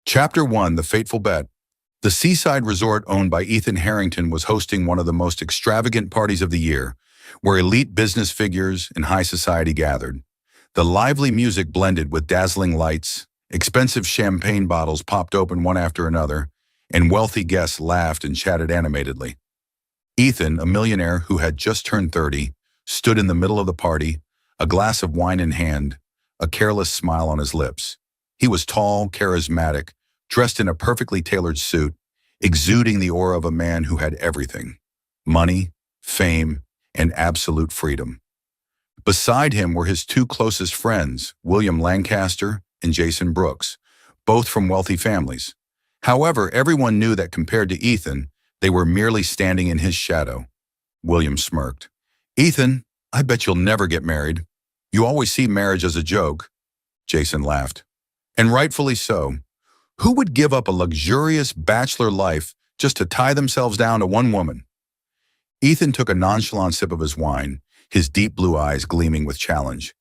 Chapter 1: The Fateful Bet. The seaside resort owned by Ethan Harrington was hosting one of the most extravagant parties of the year, where elite business figures and high society gathered. The lively music blended with dazzling lights, expensive champagne bottles popped open one after another, and wealthy guests laughed and chatted animatedly. Ethan, a millionaire who had just turned 30, stood in the middle of the party, a glass of wine in hand, a careless smile on his lips. He was tall, charismatic, dressed in a perfectly tailored suit, exuding the aura of a man who had everything: money, fame, and absolute freedom. Beside him were his two closest friends, William Lancaster and Jason Brooks, both from wealthy families. However, everyone knew that compared to Ethan, they were merely standing in his shadow. William smirked. "Ethan, I bet you'll never get married. You always see marriage as a joke." Jason laughed. "And rightfully so. Who would give up a luxurious bachelor life just to tie themselves down to one woman?" Ethan took a nonchalant sip of his wine, his deep blue eyes gleaming with challenge.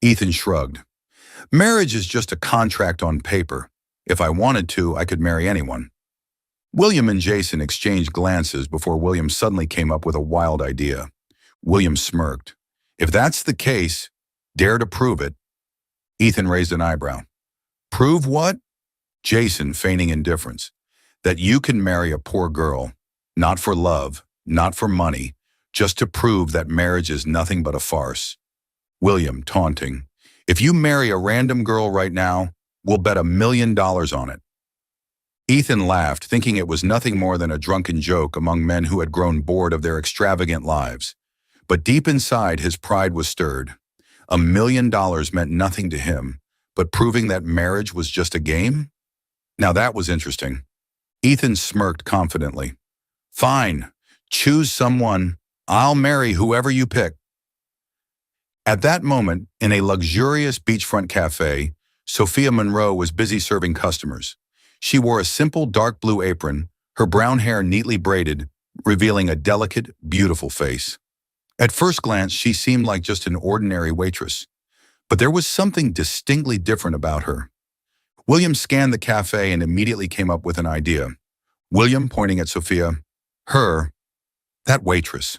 Ethan shrugged. "Marriage is just a contract on paper. If I wanted to, I could marry anyone." William and Jason exchanged glances before William suddenly came up with a wild idea. William smirked. "If that's the case, dare to prove it." Ethan raised an eyebrow. "Prove what?" Jason, feigning indifference. "That you can marry a poor girl, not for love, not for money, just to prove that marriage is nothing but a farce." William, taunting. "If you marry a random girl right now, we'll bet $1 million on it." Ethan laughed, thinking it was nothing more than a drunken joke among men who had grown bored of their extravagant lives. But deep inside, his pride was stirred. $1 million meant nothing to him, but proving that marriage was just a game? Now that was interesting. Ethan smirked confidently. "Fine, choose someone. I'll marry whoever you pick." At that moment, in a luxurious beachfront cafe, Sophia Monroe was busy serving customers. She wore a simple dark blue apron, her brown hair neatly braided, revealing a delicate, beautiful face. At first glance, she seemed like just an ordinary waitress, but there was something distinctly different about her. William scanned the cafe and immediately came up with an idea. William, pointing at Sophia, "Her, that waitress."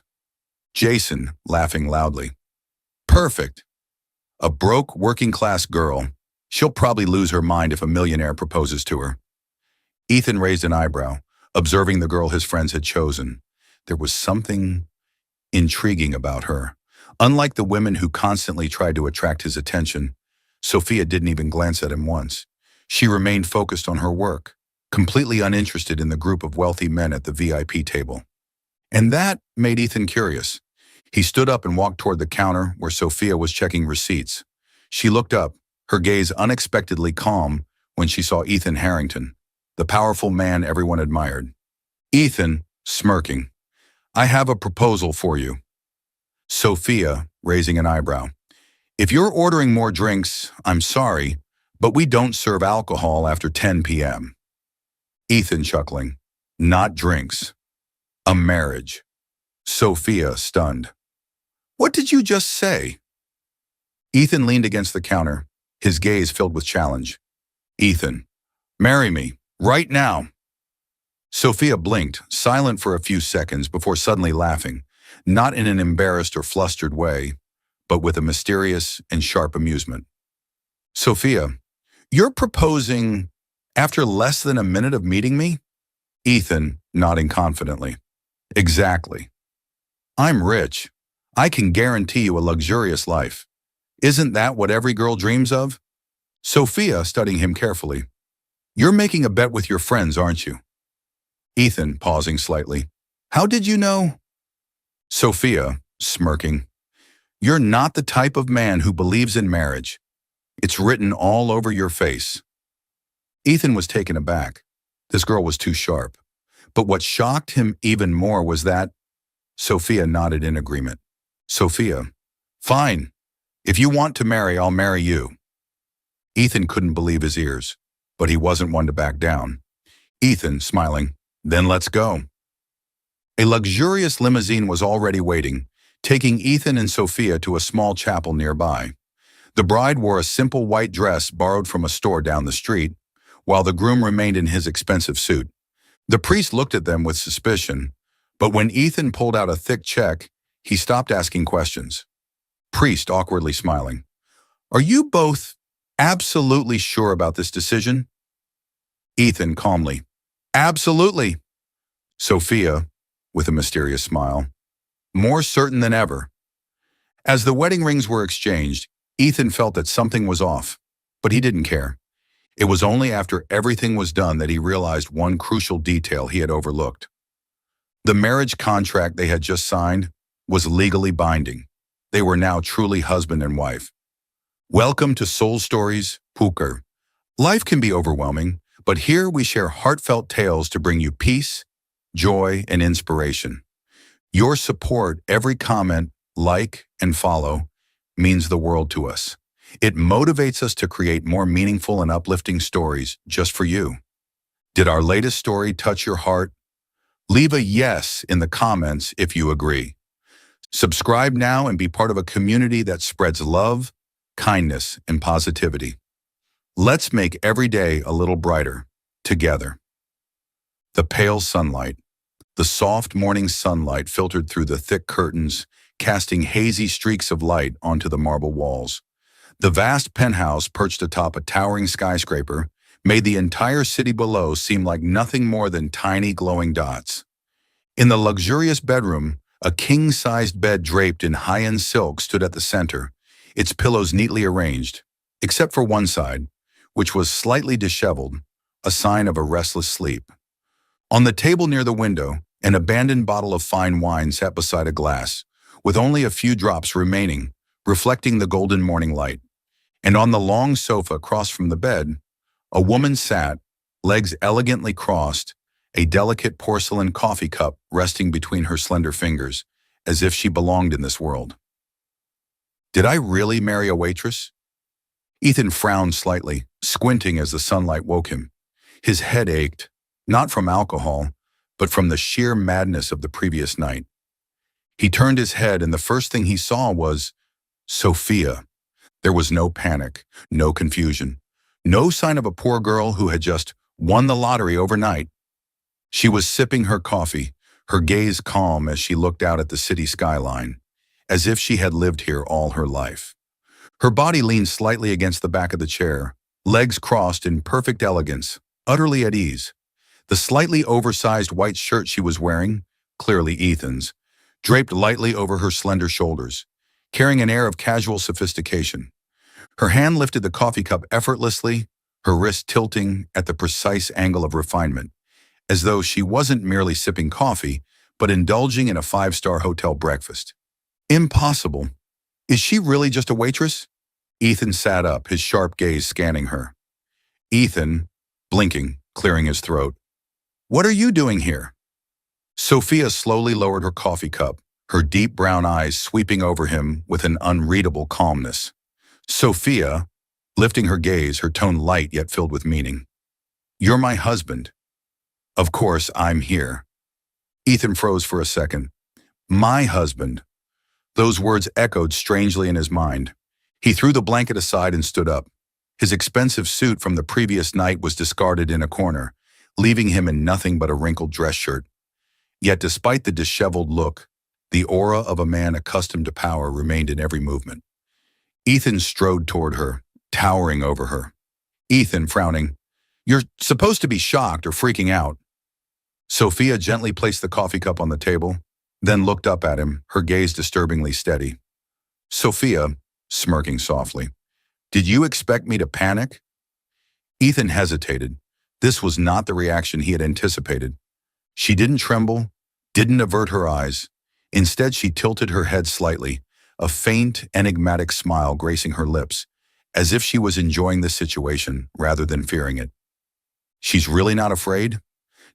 Jason, laughing loudly. "Perfect. A broke, working-class girl. She'll probably lose her mind if a millionaire proposes to her." Ethan raised an eyebrow, observing the girl his friends had chosen. There was something intriguing about her. Unlike the women who constantly tried to attract his attention, Sophia didn't even glance at him once. She remained focused on her work, completely uninterested in the group of wealthy men at the VIP table. And that made Ethan curious. He stood up and walked toward the counter where Sophia was checking receipts. She looked up, her gaze unexpectedly calm when she saw Ethan Harrington, the powerful man everyone admired. Ethan, smirking. "I have a proposal for you." Sophia, raising an eyebrow. "If you're ordering more drinks, I'm sorry, but we don't serve alcohol after 10 p.m. Ethan, chuckling. "Not drinks. A marriage." Sophia, stunned. "What did you just say?" Ethan leaned against the counter, his gaze filled with challenge. "Ethan, marry me, right now." Sophia blinked, silent for a few seconds before suddenly laughing, not in an embarrassed or flustered way, but with a mysterious and sharp amusement. "Sophia, you're proposing after less than a minute of meeting me?" Ethan, nodding confidently. "Exactly. I'm rich. I can guarantee you a luxurious life. Isn't that what every girl dreams of?" Sophia, studying him carefully. "You're making a bet with your friends, aren't you?" Ethan, pausing slightly. "How did you know?" Sophia, smirking. "You're not the type of man who believes in marriage. It's written all over your face." Ethan was taken aback. This girl was too sharp. But what shocked him even more was that Sophia nodded in agreement. Sophia, "Fine. If you want to marry, I'll marry you." Ethan couldn't believe his ears, but he wasn't one to back down. Ethan, smiling, "Then let's go." A luxurious limousine was already waiting, taking Ethan and Sophia to a small chapel nearby. The bride wore a simple white dress borrowed from a store down the street, while the groom remained in his expensive suit. The priest looked at them with suspicion, but when Ethan pulled out a thick check, he stopped asking questions. Priest awkwardly smiling. "Are you both absolutely sure about this decision?" Ethan calmly. "Absolutely." Sophia, with a mysterious smile. "More certain than ever." As the wedding rings were exchanged, Ethan felt that something was off, but he didn't care. It was only after everything was done that he realized one crucial detail he had overlooked. The marriage contract they had just signed was legally binding. They were now truly husband and wife. Welcome to Soul Stories, Puker. Life can be overwhelming, but here we share heartfelt tales to bring you peace, joy, and inspiration. Your support, every comment, like, and follow, means the world to us. It motivates us to create more meaningful and uplifting stories just for you. Did our latest story touch your heart? Leave a yes in the comments if you agree. Subscribe now and be part of a community that spreads love, kindness, and positivity. Let's make every day a little brighter, together. The pale sunlight. The soft morning sunlight filtered through the thick curtains, casting hazy streaks of light onto the marble walls. The vast penthouse perched atop a towering skyscraper made the entire city below seem like nothing more than tiny glowing dots. In the luxurious bedroom, a king-sized bed draped in high-end silk stood at the center, its pillows neatly arranged, except for one side, which was slightly disheveled, a sign of a restless sleep. On the table near the window, an abandoned bottle of fine wine sat beside a glass, with only a few drops remaining, reflecting the golden morning light. And on the long sofa across from the bed, a woman sat, legs elegantly crossed, a delicate porcelain coffee cup resting between her slender fingers, as if she belonged in this world. Did I really marry a waitress? Ethan frowned slightly, squinting as the sunlight woke him. His head ached, not from alcohol, but from the sheer madness of the previous night. He turned his head and the first thing he saw was Sophia. There was no panic, no confusion, no sign of a poor girl who had just won the lottery overnight. She was sipping her coffee, her gaze calm as she looked out at the city skyline, as if she had lived here all her life. Her body leaned slightly against the back of the chair, legs crossed in perfect elegance, utterly at ease. The slightly oversized white shirt she was wearing, clearly Ethan's, draped lightly over her slender shoulders, carrying an air of casual sophistication. Her hand lifted the coffee cup effortlessly, her wrist tilting at the precise angle of refinement, as though she wasn't merely sipping coffee, but indulging in a five-star hotel breakfast. Impossible. Is she really just a waitress? Ethan sat up, his sharp gaze scanning her. Ethan, blinking, clearing his throat. What are you doing here? Sophia slowly lowered her coffee cup, her deep brown eyes sweeping over him with an unreadable calmness. Sophia, lifting her gaze, her tone light yet filled with meaning. You're my husband. Of course, I'm here. Ethan froze for a second. My husband. Those words echoed strangely in his mind. He threw the blanket aside and stood up. His expensive suit from the previous night was discarded in a corner, leaving him in nothing but a wrinkled dress shirt. Yet despite the disheveled look, the aura of a man accustomed to power remained in every movement. Ethan strode toward her, towering over her. Ethan, frowning, You're supposed to be shocked or freaking out. Sophia gently placed the coffee cup on the table, then looked up at him, her gaze disturbingly steady. Sophia, smirking softly, did you expect me to panic? Ethan hesitated. This was not the reaction he had anticipated. She didn't tremble, didn't avert her eyes. Instead, she tilted her head slightly, a faint, enigmatic smile gracing her lips, as if she was enjoying the situation rather than fearing it. She's really not afraid?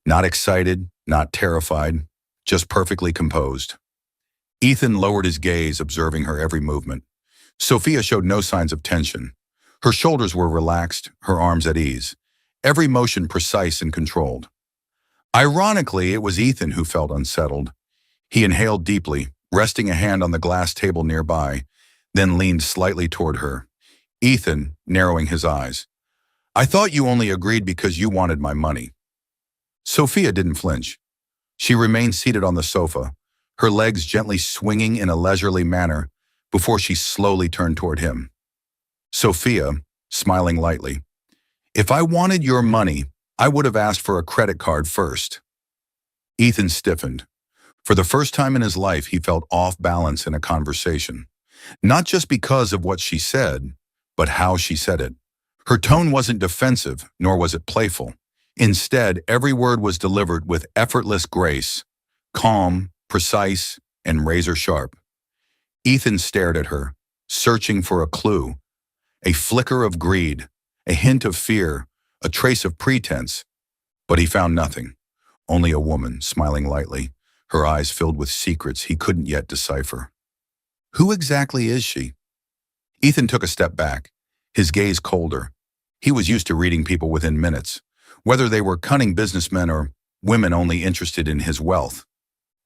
Not excited, not terrified, just perfectly composed. Ethan lowered his gaze, observing her every movement. Sophia showed no signs of tension. Her shoulders were relaxed, her arms at ease, every motion precise and controlled. Ironically, it was Ethan who felt unsettled. He inhaled deeply, resting a hand on the glass table nearby, then leaned slightly toward her. Ethan, narrowing his eyes. I thought you only agreed because you wanted my money. Sophia didn't flinch. She remained seated on the sofa, her legs gently swinging in a leisurely manner before she slowly turned toward him. Sophia, smiling lightly, if I wanted your money, I would have asked for a credit card first. Ethan stiffened. For the first time in his life, he felt off balance in a conversation. Not just because of what she said, but how she said it. Her tone wasn't defensive, nor was it playful. Instead, every word was delivered with effortless grace, calm, precise, and razor sharp. Ethan stared at her, searching for a clue, a flicker of greed, a hint of fear, a trace of pretense, but he found nothing. Only a woman, smiling lightly, her eyes filled with secrets he couldn't yet decipher. Who exactly is she? Ethan took a step back, his gaze colder. He was used to reading people within minutes, whether they were cunning businessmen or women only interested in his wealth.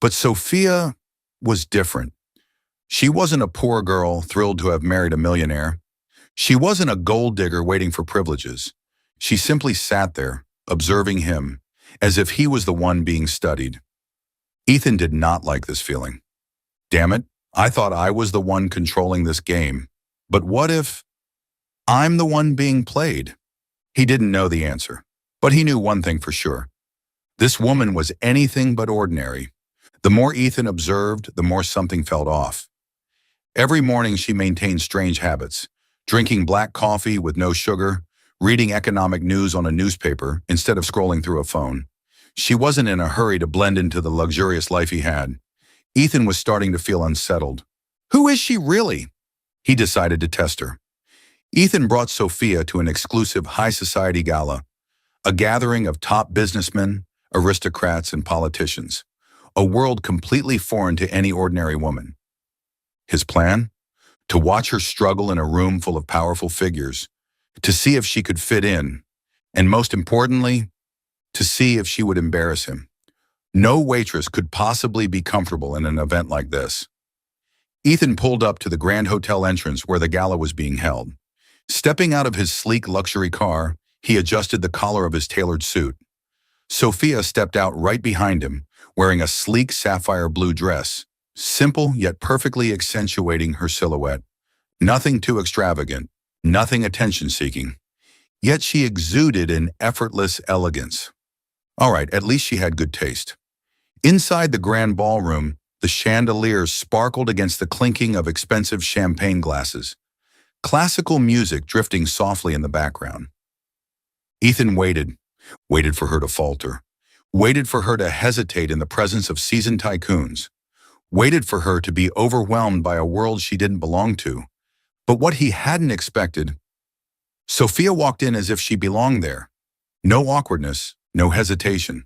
But Sophia was different. She wasn't a poor girl thrilled to have married a millionaire. She wasn't a gold digger waiting for privileges. She simply sat there, observing him, as if he was the one being studied. Ethan did not like this feeling. Damn it, I thought I was the one controlling this game. But what if I'm the one being played? He didn't know the answer, but he knew one thing for sure. This woman was anything but ordinary. The more Ethan observed, the more something felt off. Every morning she maintained strange habits, drinking black coffee with no sugar, reading economic news on a newspaper instead of scrolling through a phone. She wasn't in a hurry to blend into the luxurious life he had. Ethan was starting to feel unsettled. Who is she really? He decided to test her. Ethan brought Sophia to an exclusive high society gala, a gathering of top businessmen, aristocrats, and politicians, a world completely foreign to any ordinary woman. His plan? To watch her struggle in a room full of powerful figures, to see if she could fit in, and most importantly, to see if she would embarrass him. No waitress could possibly be comfortable in an event like this. Ethan pulled up to the Grand Hotel entrance where the gala was being held. Stepping out of his sleek luxury car, he adjusted the collar of his tailored suit. Sophia stepped out right behind him, wearing a sleek sapphire blue dress, simple yet perfectly accentuating her silhouette. Nothing too extravagant, nothing attention-seeking. Yet she exuded an effortless elegance. All right, at least she had good taste. Inside the grand ballroom, the chandeliers sparkled against the clinking of expensive champagne glasses, classical music drifting softly in the background. Ethan waited for her to falter, waited for her to hesitate in the presence of seasoned tycoons, waited for her to be overwhelmed by a world she didn't belong to. But what he hadn't expected, Sophia walked in as if she belonged there. No awkwardness, no hesitation,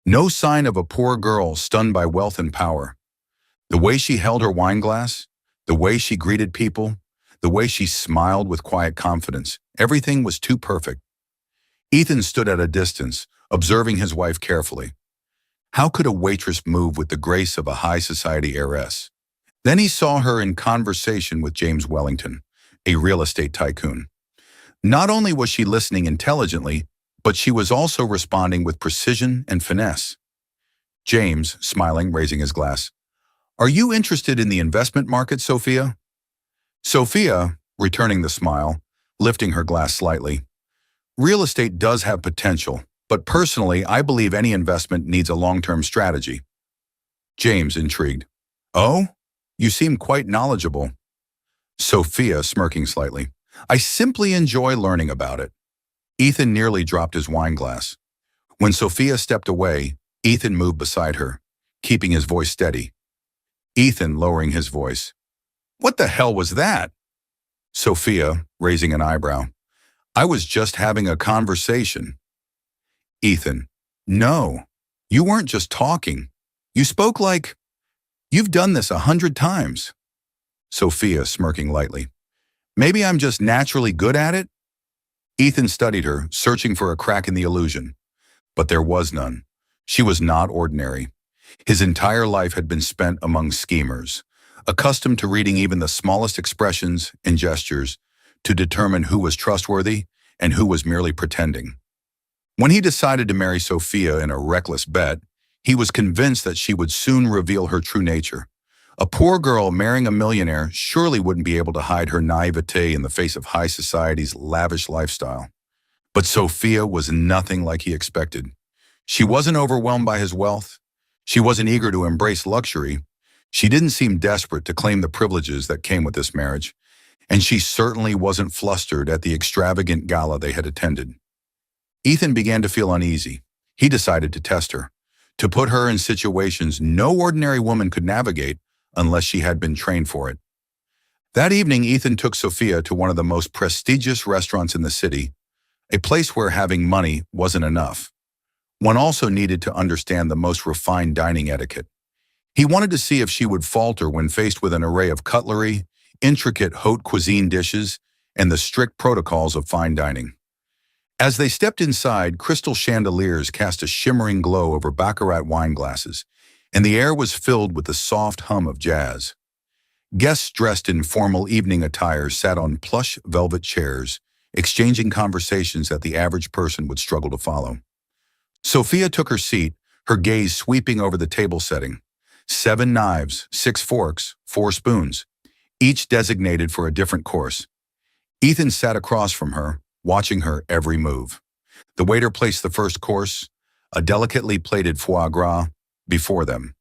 no sign of a poor girl stunned by wealth and power. The way she held her wine glass, the way she greeted people, the way she smiled with quiet confidence, everything was too perfect. Ethan stood at a distance, observing his wife carefully. How could a waitress move with the grace of a high society heiress? Then he saw her in conversation with James Wellington, a real estate tycoon. Not only was she listening intelligently, but she was also responding with precision and finesse. James, smiling, raising his glass. Are you interested in the investment market, Sophia? Sophia, returning the smile, lifting her glass slightly. Real estate does have potential, but personally, I believe any investment needs a long-term strategy. James, intrigued. Oh? You seem quite knowledgeable. Sophia, smirking slightly. I simply enjoy learning about it. Ethan nearly dropped his wine glass. When Sophia stepped away, Ethan moved beside her, keeping his voice steady. Ethan, lowering his voice. What the hell was that? Sophia, raising an eyebrow. I was just having a conversation. Ethan. No, you weren't just talking. You spoke like, you've done this 100 times. Sophia, smirking lightly. Maybe I'm just naturally good at it? Ethan studied her, searching for a crack in the illusion. But there was none. She was not ordinary. His entire life had been spent among schemers, accustomed to reading even the smallest expressions and gestures to determine who was trustworthy and who was merely pretending. When he decided to marry Sophia in a reckless bet, he was convinced that she would soon reveal her true nature. A poor girl marrying a millionaire surely wouldn't be able to hide her naivete in the face of high society's lavish lifestyle. But Sophia was nothing like he expected. She wasn't overwhelmed by his wealth. She wasn't eager to embrace luxury. She didn't seem desperate to claim the privileges that came with this marriage, and she certainly wasn't flustered at the extravagant gala they had attended. Ethan began to feel uneasy. He decided to test her, to put her in situations no ordinary woman could navigate unless she had been trained for it. That evening, Ethan took Sophia to one of the most prestigious restaurants in the city, a place where having money wasn't enough. One also needed to understand the most refined dining etiquette. He wanted to see if she would falter when faced with an array of cutlery, intricate haute cuisine dishes, and the strict protocols of fine dining. As they stepped inside, crystal chandeliers cast a shimmering glow over baccarat wine glasses, and the air was filled with the soft hum of jazz. Guests dressed in formal evening attire sat on plush velvet chairs, exchanging conversations that the average person would struggle to follow. Sophia took her seat, her gaze sweeping over the table setting. 7 knives, 6 forks, 4 spoons, each designated for a different course. Ethan sat across from her, watching her every move. The waiter placed the first course, a delicately plated foie gras, before them.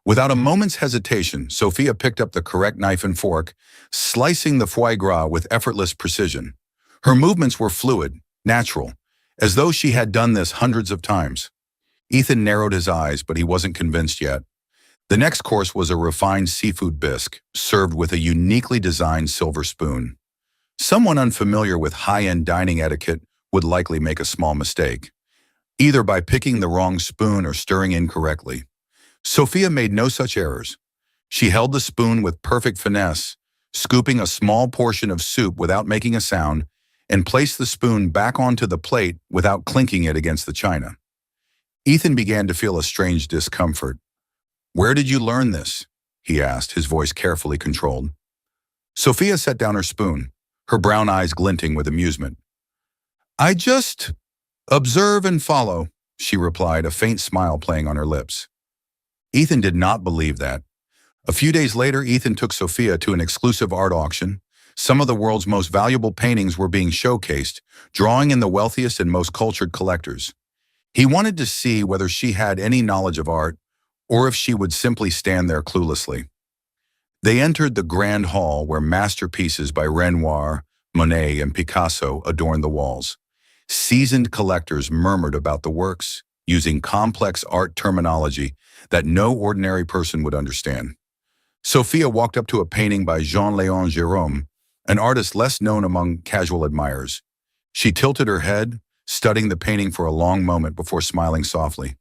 Without a moment's hesitation, Sophia picked up the correct knife and fork, slicing the foie gras with effortless precision. Her movements were fluid, natural, as though she had done this hundreds of times. Ethan narrowed his eyes, but he wasn't convinced yet. The next course was a refined seafood bisque, served with a uniquely designed silver spoon. Someone unfamiliar with high-end dining etiquette would likely make a small mistake, either by picking the wrong spoon or stirring incorrectly. Sophia made no such errors. She held the spoon with perfect finesse, scooping a small portion of soup without making a sound, and placed the spoon back onto the plate without clinking it against the china. Ethan began to feel a strange discomfort. "Where did you learn this?" he asked, his voice carefully controlled. Sophia set down her spoon, her brown eyes glinting with amusement. "I just observe and follow," she replied, a faint smile playing on her lips. Ethan did not believe that. A few days later, Ethan took Sophia to an exclusive art auction. Some of the world's most valuable paintings were being showcased, drawing in the wealthiest and most cultured collectors. He wanted to see whether she had any knowledge of art, or if she would simply stand there cluelessly. They entered the grand hall where masterpieces by Renoir, Monet, and Picasso adorned the walls. Seasoned collectors murmured about the works, using complex art terminology that no ordinary person would understand. Sophia walked up to a painting by Jean-Léon Gérôme, an artist less known among casual admirers. She tilted her head, studying the painting for a long moment before smiling softly.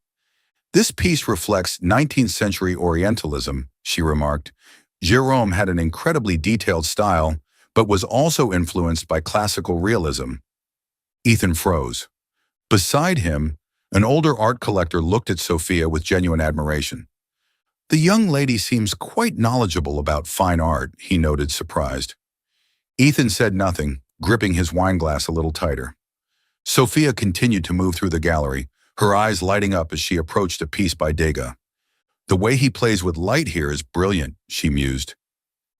"This piece reflects 19th century Orientalism," she remarked. Gérôme had an incredibly detailed style, but was also influenced by classical realism. Ethan froze. Beside him, an older art collector looked at Sophia with genuine admiration. "The young lady seems quite knowledgeable about fine art," he noted, surprised. Ethan said nothing, gripping his wineglass a little tighter. Sophia continued to move through the gallery, her eyes lighting up as she approached a piece by Degas. "The way he plays with light here is brilliant," she mused.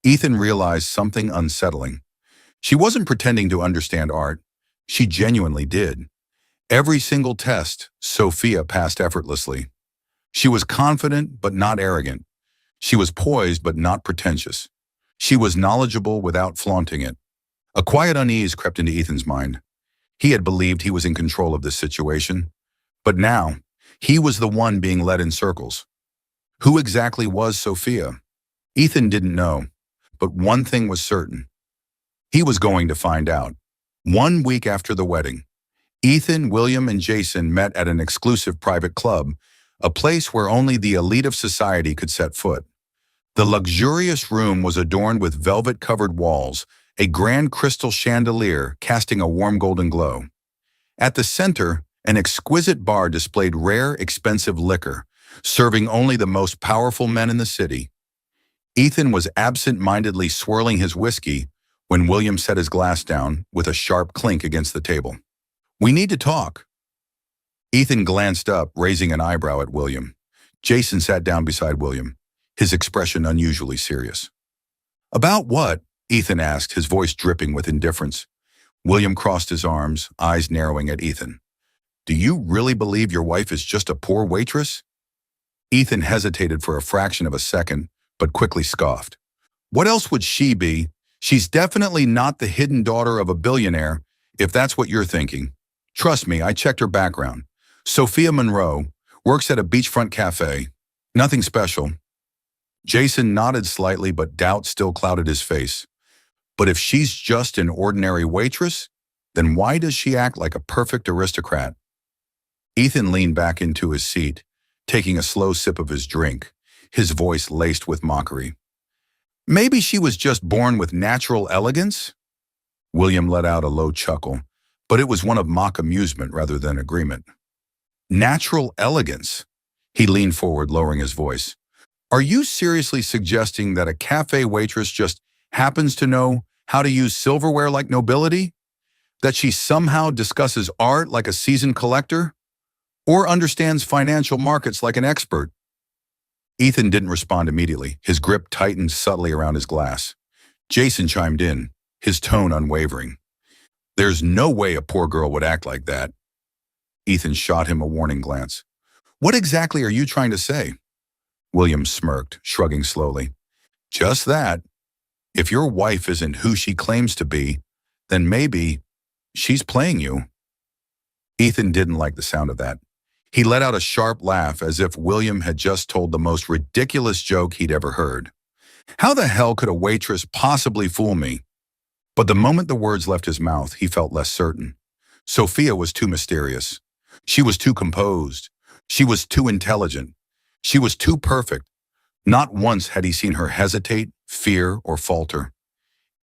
Ethan realized something unsettling. She wasn't pretending to understand art. She genuinely did. Every single test, Sophia passed effortlessly. She was confident but not arrogant. She was poised but not pretentious. She was knowledgeable without flaunting it. A quiet unease crept into Ethan's mind. He had believed he was in control of this situation, but now he was the one being led in circles. Who exactly was Sophia? Ethan didn't know, but one thing was certain. He was going to find out. 1 week after the wedding, Ethan, William, and Jason met at an exclusive private club, a place where only the elite of society could set foot. The luxurious room was adorned with velvet-covered walls, a grand crystal chandelier casting a warm golden glow. At the center, an exquisite bar displayed rare, expensive liquor, serving only the most powerful men in the city. Ethan was absent-mindedly swirling his whiskey when William set his glass down with a sharp clink against the table. We need to talk. Ethan glanced up, raising an eyebrow at William. Jason sat down beside William, his expression unusually serious. About what? Ethan asked, his voice dripping with indifference. William crossed his arms, eyes narrowing at Ethan. Do you really believe your wife is just a poor waitress? Ethan hesitated for a fraction of a second, but quickly scoffed. What else would she be? She's definitely not the hidden daughter of a billionaire, if that's what you're thinking. Trust me, I checked her background. Sophia Monroe works at a beachfront cafe. Nothing special. Jason nodded slightly, but doubt still clouded his face. But if she's just an ordinary waitress, then why does she act like a perfect aristocrat? Ethan leaned back into his seat, taking a slow sip of his drink, his voice laced with mockery. Maybe she was just born with natural elegance? William let out a low chuckle, but it was one of mock amusement rather than agreement. Natural elegance? He leaned forward, lowering his voice. Are you seriously suggesting that a cafe waitress just happens to know how to use silverware like nobility? That she somehow discusses art like a seasoned collector? Or understands financial markets like an expert? Ethan didn't respond immediately. His grip tightened subtly around his glass. Jason chimed in, his tone unwavering. There's no way a poor girl would act like that. Ethan shot him a warning glance. What exactly are you trying to say? William smirked, shrugging slowly. Just that. If your wife isn't who she claims to be, then maybe she's playing you. Ethan didn't like the sound of that. He let out a sharp laugh as if William had just told the most ridiculous joke he'd ever heard. How the hell could a waitress possibly fool me? But the moment the words left his mouth, he felt less certain. Sophia was too mysterious. She was too composed. She was too intelligent. She was too perfect. Not once had he seen her hesitate, fear, or falter.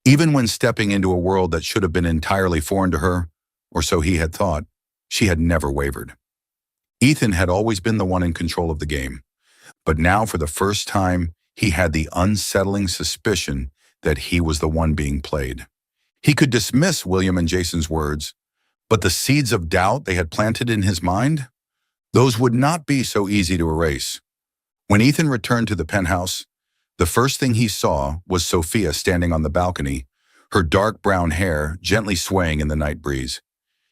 Even when stepping into a world that should have been entirely foreign to her, or so he had thought, she had never wavered. Ethan had always been the one in control of the game, but now for the first time, he had the unsettling suspicion that he was the one being played. He could dismiss William and Jason's words, but the seeds of doubt they had planted in his mind, those would not be so easy to erase. When Ethan returned to the penthouse, the first thing he saw was Sophia standing on the balcony, her dark brown hair gently swaying in the night breeze.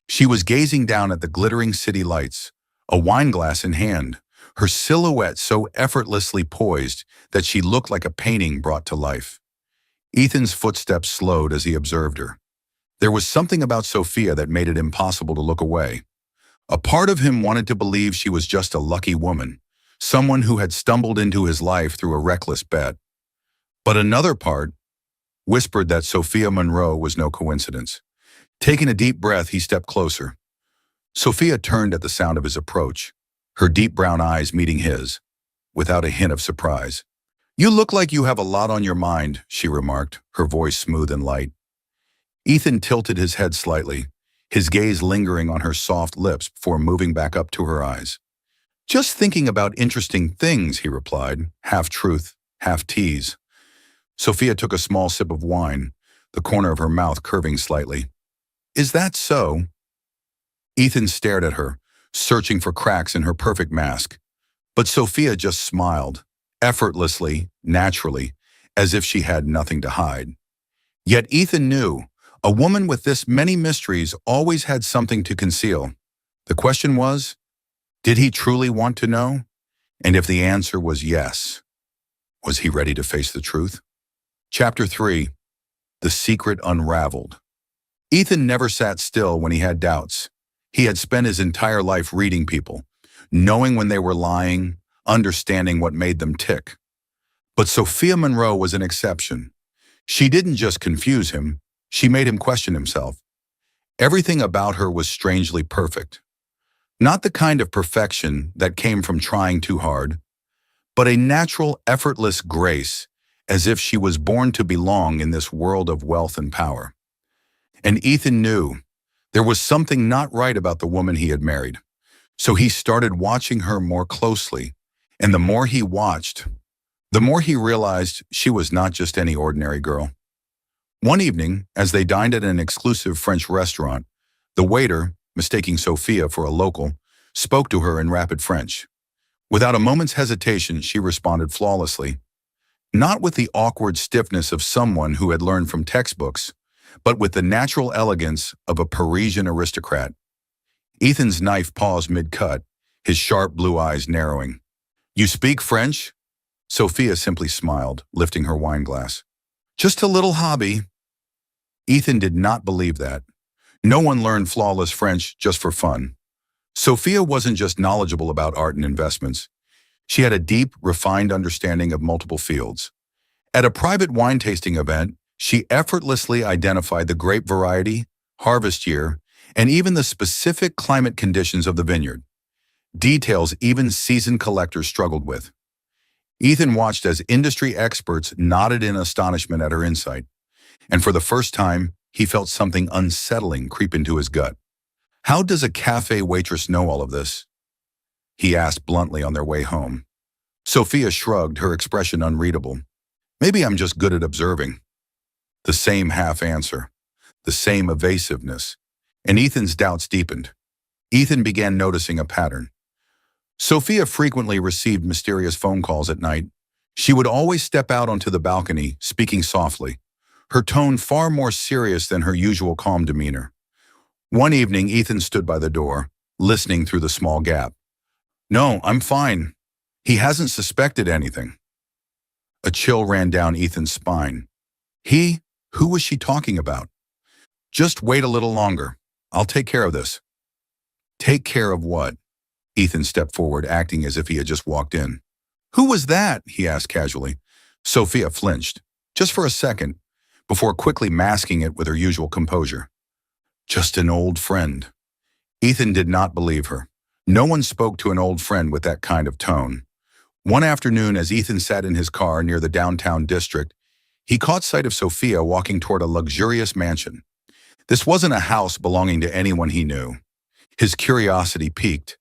She was gazing down at the glittering city lights, a wine glass in hand, her silhouette so effortlessly poised that she looked like a painting brought to life. Ethan's footsteps slowed as he observed her. There was something about Sophia that made it impossible to look away. A part of him wanted to believe she was just a lucky woman, someone who had stumbled into his life through a reckless bet. But another part whispered that Sophia Monroe was no coincidence. Taking a deep breath, he stepped closer. Sophia turned at the sound of his approach, her deep brown eyes meeting his, without a hint of surprise. You look like you have a lot on your mind, she remarked, her voice smooth and light. Ethan tilted his head slightly, his gaze lingering on her soft lips before moving back up to her eyes. Just thinking about interesting things, he replied, half truth, half tease. Sophia took a small sip of wine, the corner of her mouth curving slightly. Is that so? Ethan stared at her, searching for cracks in her perfect mask. But Sophia just smiled, effortlessly, naturally, as if she had nothing to hide. Yet Ethan knew, a woman with this many mysteries always had something to conceal. The question was, did he truly want to know? And if the answer was yes, was he ready to face the truth? Chapter 3. The Secret Unraveled. Ethan never sat still when he had doubts. He had spent his entire life reading people, knowing when they were lying, understanding what made them tick. But Sophia Monroe was an exception. She didn't just confuse him, she made him question himself. Everything about her was strangely perfect. Not the kind of perfection that came from trying too hard, but a natural, effortless grace, as if she was born to belong in this world of wealth and power. And Ethan knew there was something not right about the woman he had married. So he started watching her more closely, and the more he watched, the more he realized she was not just any ordinary girl. One evening, as they dined at an exclusive French restaurant, the waiter, mistaking Sophia for a local, spoke to her in rapid French. Without a moment's hesitation, she responded flawlessly, not with the awkward stiffness of someone who had learned from textbooks, but with the natural elegance of a Parisian aristocrat. Ethan's knife paused mid-cut, his sharp blue eyes narrowing. "You speak French?" Sophia simply smiled, lifting her wineglass. "Just a little hobby." Ethan did not believe that. No one learned flawless French just for fun. Sophia wasn't just knowledgeable about art and investments. She had a deep, refined understanding of multiple fields. At a private wine tasting event, she effortlessly identified the grape variety, harvest year, and even the specific climate conditions of the vineyard. Details even seasoned collectors struggled with. Ethan watched as industry experts nodded in astonishment at her insight, and for the first time, he felt something unsettling creep into his gut. "How does a cafe waitress know all of this?" he asked bluntly on their way home. Sophia shrugged, her expression unreadable. "Maybe I'm just good at observing." The same half answer, the same evasiveness, and Ethan's doubts deepened. Ethan began noticing a pattern. Sophia frequently received mysterious phone calls at night. She would always step out onto the balcony, speaking softly, her tone far more serious than her usual calm demeanor. One evening, Ethan stood by the door, listening through the small gap. "No, I'm fine. He hasn't suspected anything." A chill ran down Ethan's spine. He? Who was she talking about? "Just wait a little longer. I'll take care of this." Take care of what? Ethan stepped forward, acting as if he had just walked in. "Who was that?" he asked casually. Sophia flinched, just for a second, before quickly masking it with her usual composure. "Just an old friend." Ethan did not believe her. No one spoke to an old friend with that kind of tone. One afternoon, as Ethan sat in his car near the downtown district, he caught sight of Sophia walking toward a luxurious mansion. This wasn't a house belonging to anyone he knew. His curiosity piqued.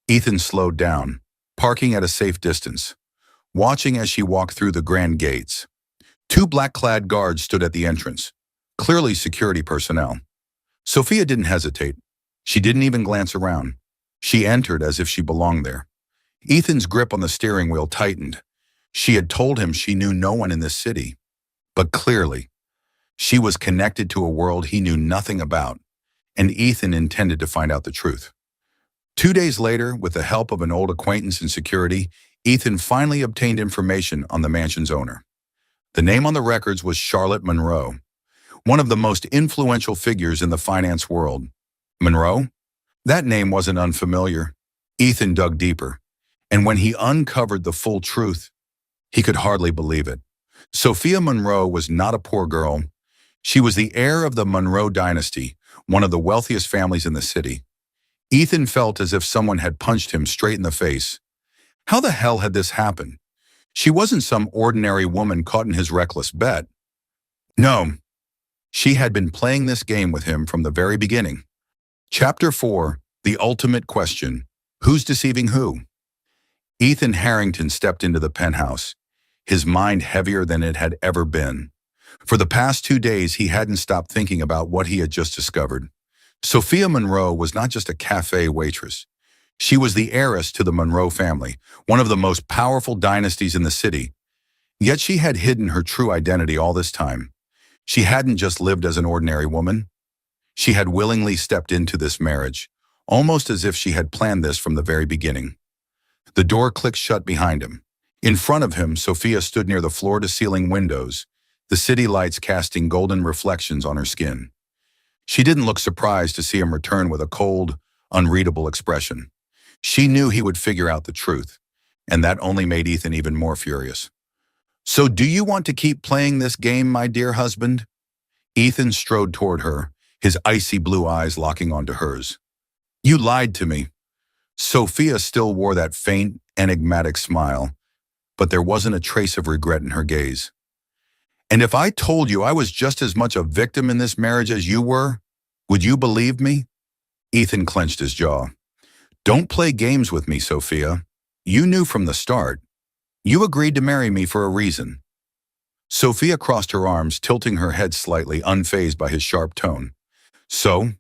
Ethan slowed down, parking at a safe distance, watching as she walked through the grand gates. Two black-clad guards stood at the entrance, clearly security personnel. Sophia didn't hesitate. She didn't even glance around. She entered as if she belonged there. Ethan's grip on the steering wheel tightened. She had told him she knew no one in this city. But clearly, she was connected to a world he knew nothing about, and Ethan intended to find out the truth. 2 days later, with the help of an old acquaintance in security, Ethan finally obtained information on the mansion's owner. The name on the records was Charlotte Monroe, one of the most influential figures in the finance world. Monroe? That name wasn't unfamiliar. Ethan dug deeper, and when he uncovered the full truth, he could hardly believe it. Sophia Monroe was not a poor girl. She was the heir of the Monroe dynasty, one of the wealthiest families in the city. Ethan felt as if someone had punched him straight in the face. How the hell had this happened? She wasn't some ordinary woman caught in his reckless bet. No, she had been playing this game with him from the very beginning. Chapter 4, The Ultimate Question. Who's deceiving who? Ethan Harrington stepped into the penthouse, his mind heavier than it had ever been. For the past 2 days, he hadn't stopped thinking about what he had just discovered. Sophia Monroe was not just a cafe waitress. She was the heiress to the Monroe family, one of the most powerful dynasties in the city. Yet she had hidden her true identity all this time. She hadn't just lived as an ordinary woman. She had willingly stepped into this marriage, almost as if she had planned this from the very beginning. The door clicked shut behind him. In front of him, Sophia stood near the floor-to-ceiling windows, the city lights casting golden reflections on her skin. She didn't look surprised to see him return with a cold, unreadable expression. She knew he would figure out the truth, and that only made Ethan even more furious. "So do you want to keep playing this game, my dear husband?" Ethan strode toward her, his icy blue eyes locking onto hers. "You lied to me." Sophia still wore that faint, enigmatic smile, but there wasn't a trace of regret in her gaze. "And if I told you I was just as much a victim in this marriage as you were, would you believe me?" Ethan clenched his jaw. "Don't play games with me, Sophia. You knew from the start. You agreed to marry me for a reason." Sophia crossed her arms, tilting her head slightly, unfazed by his sharp tone. "So,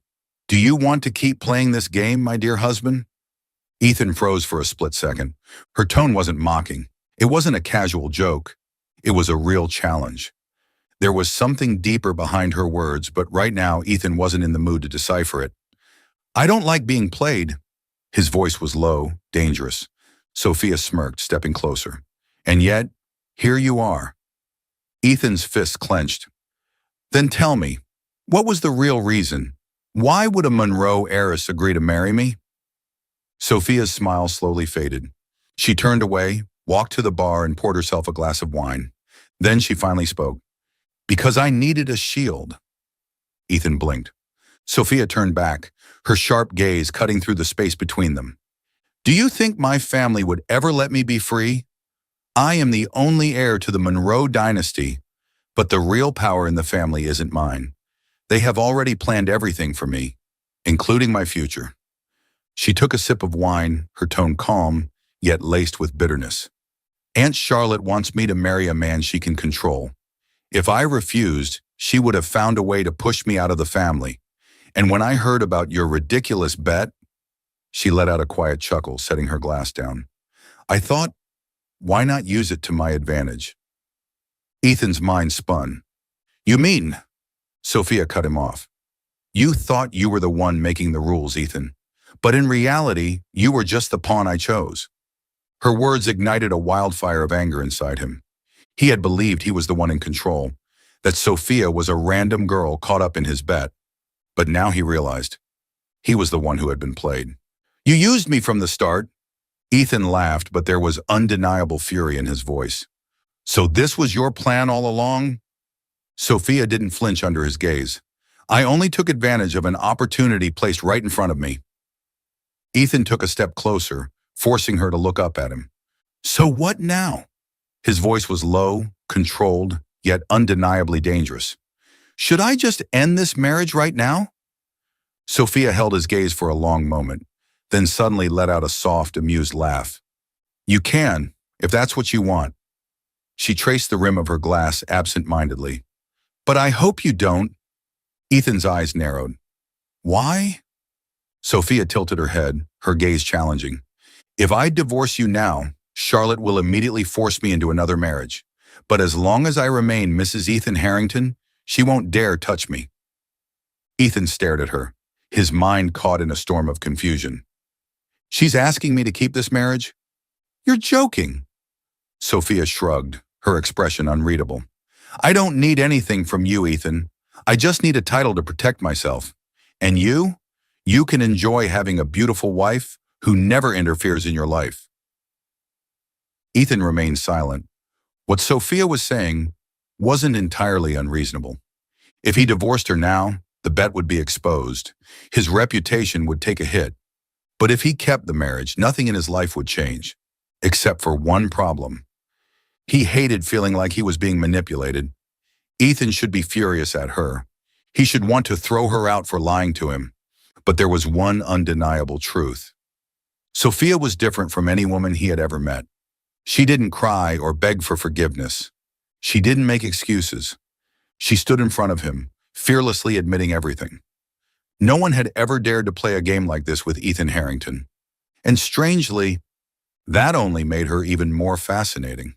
Do you want to keep playing this game, my dear husband? Ethan froze for a split second. Her tone wasn't mocking. It wasn't a casual joke. It was a real challenge. There was something deeper behind her words, but right now Ethan wasn't in the mood to decipher it. I don't like being played. His voice was low, dangerous. Sophia smirked, stepping closer. And yet, here you are. Ethan's fists clenched. Then tell me, what was the real reason? Why would a Monroe heiress agree to marry me? Sophia's smile slowly faded. She turned away, walked to the bar, and poured herself a glass of wine. Then she finally spoke. Because I needed a shield. Ethan blinked. Sophia turned back, her sharp gaze cutting through the space between them. Do you think my family would ever let me be free? I am the only heir to the Monroe dynasty, but the real power in the family isn't mine. They have already planned everything for me, including my future. She took a sip of wine, her tone calm, yet laced with bitterness. Aunt Charlotte wants me to marry a man she can control. If I refused, she would have found a way to push me out of the family. And when I heard about your ridiculous bet, she let out a quiet chuckle, setting her glass down. I thought, why not use it to my advantage? Ethan's mind spun. You mean? Sophia cut him off. You thought you were the one making the rules, Ethan. But in reality, you were just the pawn I chose. Her words ignited a wildfire of anger inside him. He had believed he was the one in control, that Sophia was a random girl caught up in his bet. But now he realized he was the one who had been played. You used me from the start. Ethan laughed, but there was undeniable fury in his voice. So this was your plan all along? Sophia didn't flinch under his gaze. I only took advantage of an opportunity placed right in front of me. Ethan took a step closer, forcing her to look up at him. So what now? His voice was low, controlled, yet undeniably dangerous. Should I just end this marriage right now? Sophia held his gaze for a long moment, then suddenly let out a soft, amused laugh. You can, if that's what you want. She traced the rim of her glass absent-mindedly. But I hope you don't. Ethan's eyes narrowed. Why? Sophia tilted her head, her gaze challenging. If I divorce you now, Charlotte will immediately force me into another marriage. But as long as I remain Mrs. Ethan Harrington, she won't dare touch me. Ethan stared at her, his mind caught in a storm of confusion. She's asking me to keep this marriage? You're joking. Sophia shrugged, her expression unreadable. I don't need anything from you, Ethan. I just need a title to protect myself. And you? You can enjoy having a beautiful wife who never interferes in your life. Ethan remained silent. What Sophia was saying wasn't entirely unreasonable. If he divorced her now, the bet would be exposed. His reputation would take a hit. But if he kept the marriage, nothing in his life would change, except for one problem. He hated feeling like he was being manipulated. Ethan should be furious at her. He should want to throw her out for lying to him. But there was one undeniable truth. Sophia was different from any woman he had ever met. She didn't cry or beg for forgiveness. She didn't make excuses. She stood in front of him, fearlessly admitting everything. No one had ever dared to play a game like this with Ethan Harrington. And strangely, that only made her even more fascinating.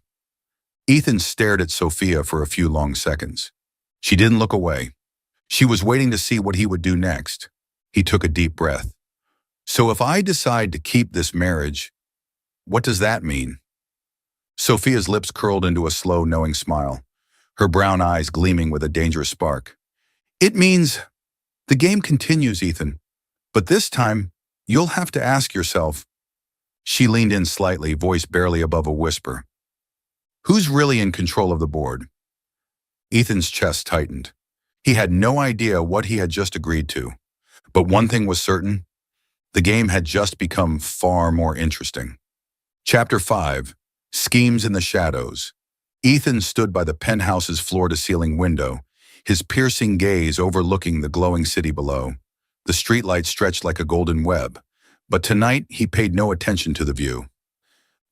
Ethan stared at Sophia for a few long seconds. She didn't look away. She was waiting to see what he would do next. He took a deep breath. So if I decide to keep this marriage, what does that mean? Sophia's lips curled into a slow, knowing smile, her brown eyes gleaming with a dangerous spark. It means the game continues, Ethan, but this time you'll have to ask yourself. She leaned in slightly, voice barely above a whisper. Who's really in control of the board? Ethan's chest tightened. He had no idea what he had just agreed to. But one thing was certain. The game had just become far more interesting. Chapter 5. Schemes in the Shadows. Ethan stood by the penthouse's floor-to-ceiling window, his piercing gaze overlooking the glowing city below. The streetlight stretched like a golden web, but tonight he paid no attention to the view.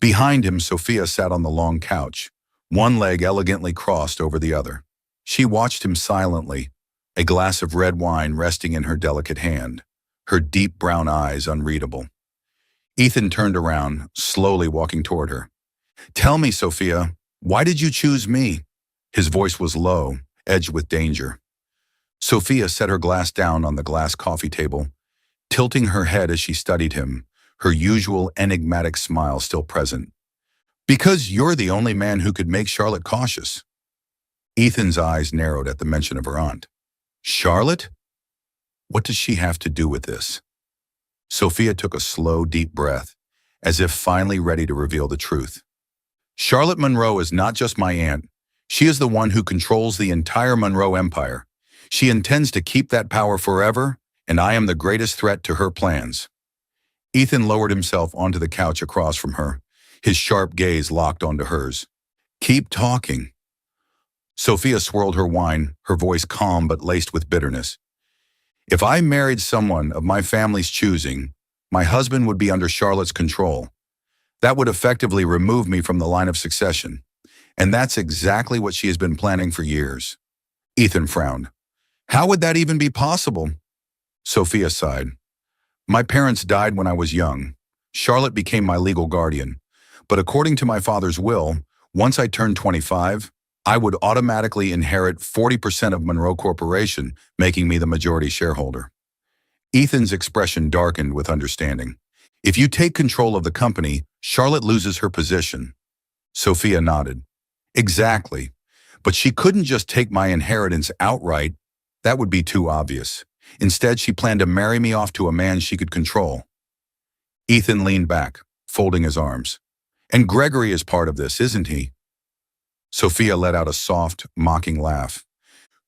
Behind him, Sophia sat on the long couch, one leg elegantly crossed over the other. She watched him silently, a glass of red wine resting in her delicate hand, her deep brown eyes unreadable. Ethan turned around, slowly walking toward her. "Tell me, Sophia, why did you choose me?" His voice was low, edged with danger. Sophia set her glass down on the glass coffee table, tilting her head as she studied him, her usual enigmatic smile still present. "Because you're the only man who could make Charlotte cautious." Ethan's eyes narrowed at the mention of her aunt. "Charlotte? What does she have to do with this?" Sophia took a slow, deep breath, as if finally ready to reveal the truth. "Charlotte Monroe is not just my aunt. She is the one who controls the entire Monroe empire. She intends to keep that power forever, and I am the greatest threat to her plans." Ethan lowered himself onto the couch across from her, his sharp gaze locked onto hers. "Keep talking." Sophia swirled her wine, her voice calm but laced with bitterness. "If I married someone of my family's choosing, my husband would be under Charlotte's control. That would effectively remove me from the line of succession. And that's exactly what she has been planning for years." Ethan frowned. "How would that even be possible?" Sophia sighed. "My parents died when I was young. Charlotte became my legal guardian. But according to my father's will, once I turned 25, I would automatically inherit 40% of Monroe Corporation, making me the majority shareholder." Ethan's expression darkened with understanding. "If you take control of the company, Charlotte loses her position." Sophia nodded. "Exactly. But she couldn't just take my inheritance outright. That would be too obvious. Instead, she planned to marry me off to a man she could control." Ethan leaned back, folding his arms. "And Gregory is part of this, isn't he?" Sophia let out a soft, mocking laugh.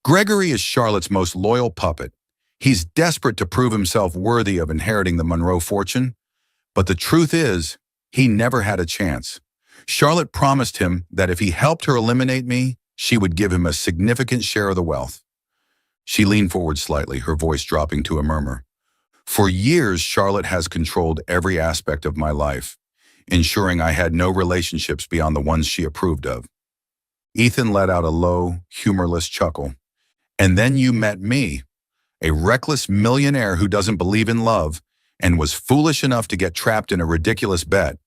"Gregory is Charlotte's most loyal puppet. He's desperate to prove himself worthy of inheriting the Monroe fortune. But the truth is, he never had a chance. Charlotte promised him that if he helped her eliminate me, she would give him a significant share of the wealth." She leaned forward slightly, her voice dropping to a murmur. "For years, Charlotte has controlled every aspect of my life, ensuring I had no relationships beyond the ones she approved of." Ethan let out a low, humorless chuckle. "And then you met me, a reckless millionaire who doesn't believe in love and was foolish enough to get trapped in a ridiculous bet."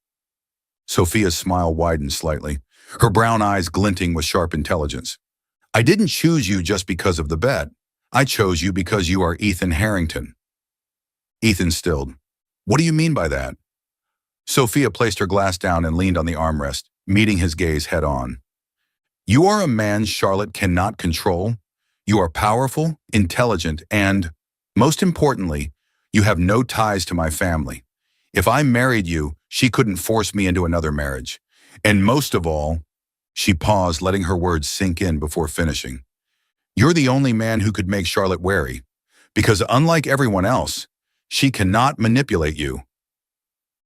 Sophia's smile widened slightly, her brown eyes glinting with sharp intelligence. "I didn't choose you just because of the bet. I chose you because you are Ethan Harrington." Ethan stilled. "What do you mean by that?" Sophia placed her glass down and leaned on the armrest, meeting his gaze head on. "You are a man Charlotte cannot control. You are powerful, intelligent, and, most importantly, you have no ties to my family. If I married you, she couldn't force me into another marriage. And most of all," she paused, letting her words sink in before finishing, "you're the only man who could make Charlotte wary. Because unlike everyone else, she cannot manipulate you."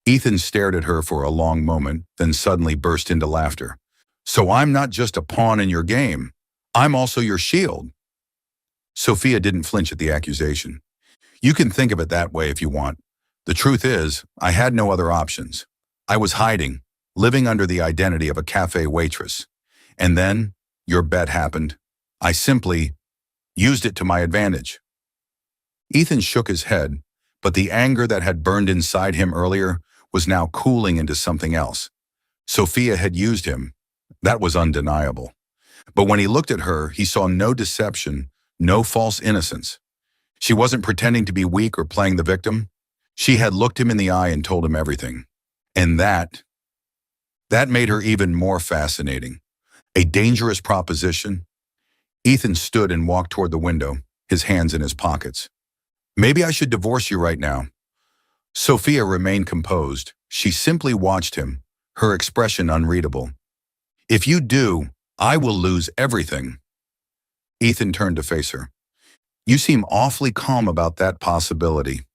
Ethan stared at her for a long moment, then suddenly burst into laughter. "So I'm not just a pawn in your game. I'm also your shield." Sophia didn't flinch at the accusation. "You can think of it that way if you want. The truth is, I had no other options. I was hiding, living under the identity of a cafe waitress. And then, your bet happened. I simply used it to my advantage." Ethan shook his head, but the anger that had burned inside him earlier was now cooling into something else. Sophia had used him. That was undeniable. But when he looked at her, he saw no deception, no false innocence. She wasn't pretending to be weak or playing the victim. She had looked him in the eye and told him everything. And that made her even more fascinating. A dangerous proposition. Ethan stood and walked toward the window, his hands in his pockets. "Maybe I should divorce you right now." Sophia remained composed. She simply watched him, her expression unreadable. "If you do, I will lose everything." Ethan turned to face her. "You seem awfully calm about that possibility."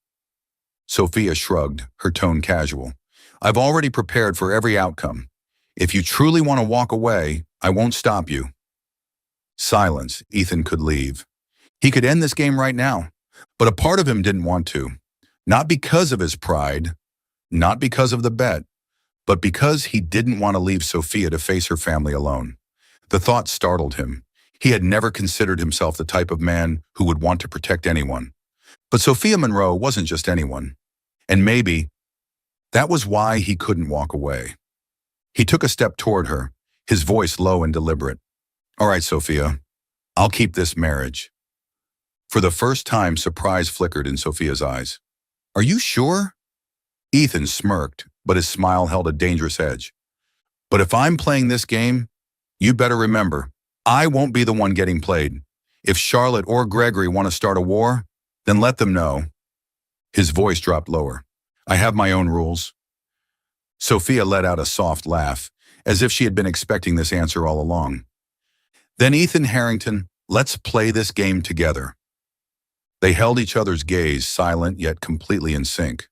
Sophia shrugged, her tone casual. "I've already prepared for every outcome. If you truly want to walk away, I won't stop you." Silence. Ethan could leave. He could end this game right now, but a part of him didn't want to. Not because of his pride, not because of the bet, but because he didn't want to leave Sophia to face her family alone. The thought startled him. He had never considered himself the type of man who would want to protect anyone. But Sophia Monroe wasn't just anyone. And maybe that was why he couldn't walk away. He took a step toward her, his voice low and deliberate. "All right, Sophia, I'll keep this marriage." For the first time, surprise flickered in Sophia's eyes. "Are you sure?" Ethan smirked, but his smile held a dangerous edge. "But if I'm playing this game, you better remember, I won't be the one getting played. If Charlotte or Gregory want to start a war, then let them know." His voice dropped lower. "I have my own rules." Sophia let out a soft laugh, as if she had been expecting this answer all along. "Then Ethan Harrington, let's play this game together." They held each other's gaze, silent yet completely in sync.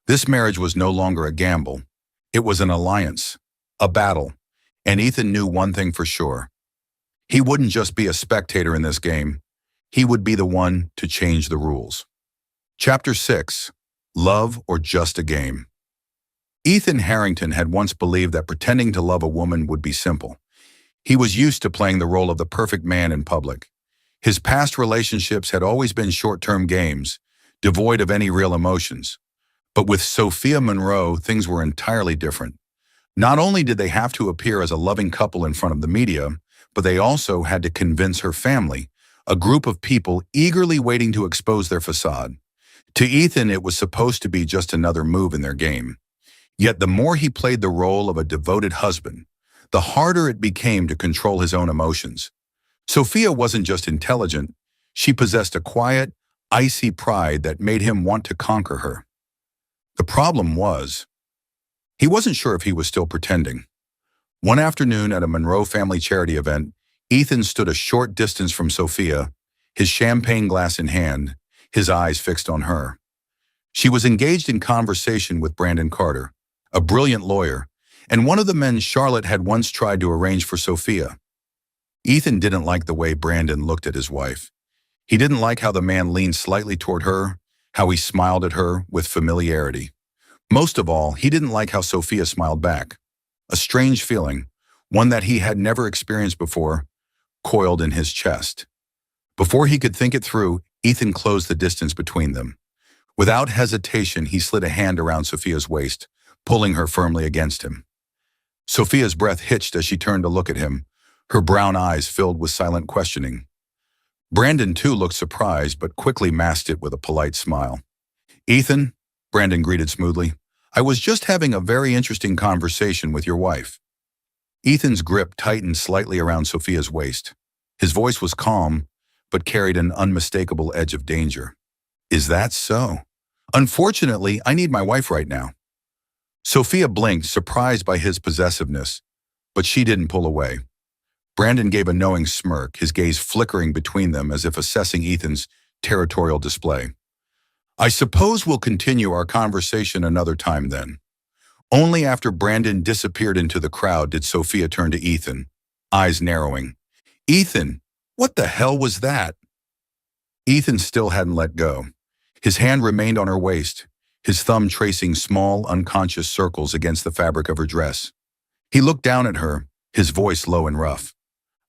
This marriage was no longer a gamble. It was an alliance, a battle, and Ethan knew one thing for sure. He wouldn't just be a spectator in this game. He would be the one to change the rules. Chapter 6. Love or Just a Game. Ethan Harrington had once believed that pretending to love a woman would be simple. He was used to playing the role of the perfect man in public. His past relationships had always been short-term games, devoid of any real emotions. But with Sophia Monroe, things were entirely different. Not only did they have to appear as a loving couple in front of the media, but they also had to convince her family, a group of people eagerly waiting to expose their facade. To Ethan, it was supposed to be just another move in their game. Yet the more he played the role of a devoted husband, the harder it became to control his own emotions. Sophia wasn't just intelligent, she possessed a quiet, icy pride that made him want to conquer her. The problem was, he wasn't sure if he was still pretending. One afternoon at a Monroe family charity event, Ethan stood a short distance from Sophia, his champagne glass in hand, his eyes fixed on her. She was engaged in conversation with Brandon Carter, a brilliant lawyer, and one of the men Charlotte had once tried to arrange for Sophia. Ethan didn't like the way Brandon looked at his wife. He didn't like how the man leaned slightly toward her, how he smiled at her with familiarity. Most of all, he didn't like how Sophia smiled back. A strange feeling, one that he had never experienced before, coiled in his chest. Before he could think it through, Ethan closed the distance between them. Without hesitation, he slid a hand around Sophia's waist, pulling her firmly against him. Sophia's breath hitched as she turned to look at him, her brown eyes filled with silent questioning. Brandon, too, looked surprised, but quickly masked it with a polite smile. "Ethan," Brandon greeted smoothly, "I was just having a very interesting conversation with your wife." Ethan's grip tightened slightly around Sophia's waist. His voice was calm, but carried an unmistakable edge of danger. "Is that so?" "Unfortunately, I need my wife right now." Sophia blinked, surprised by his possessiveness, but she didn't pull away. Brandon gave a knowing smirk, his gaze flickering between them as if assessing Ethan's territorial display. "I suppose we'll continue our conversation another time then." Only after Brandon disappeared into the crowd did Sophia turn to Ethan, eyes narrowing. "Ethan, what the hell was that?" Ethan still hadn't let go. His hand remained on her waist, his thumb tracing small, unconscious circles against the fabric of her dress. He looked down at her, his voice low and rough.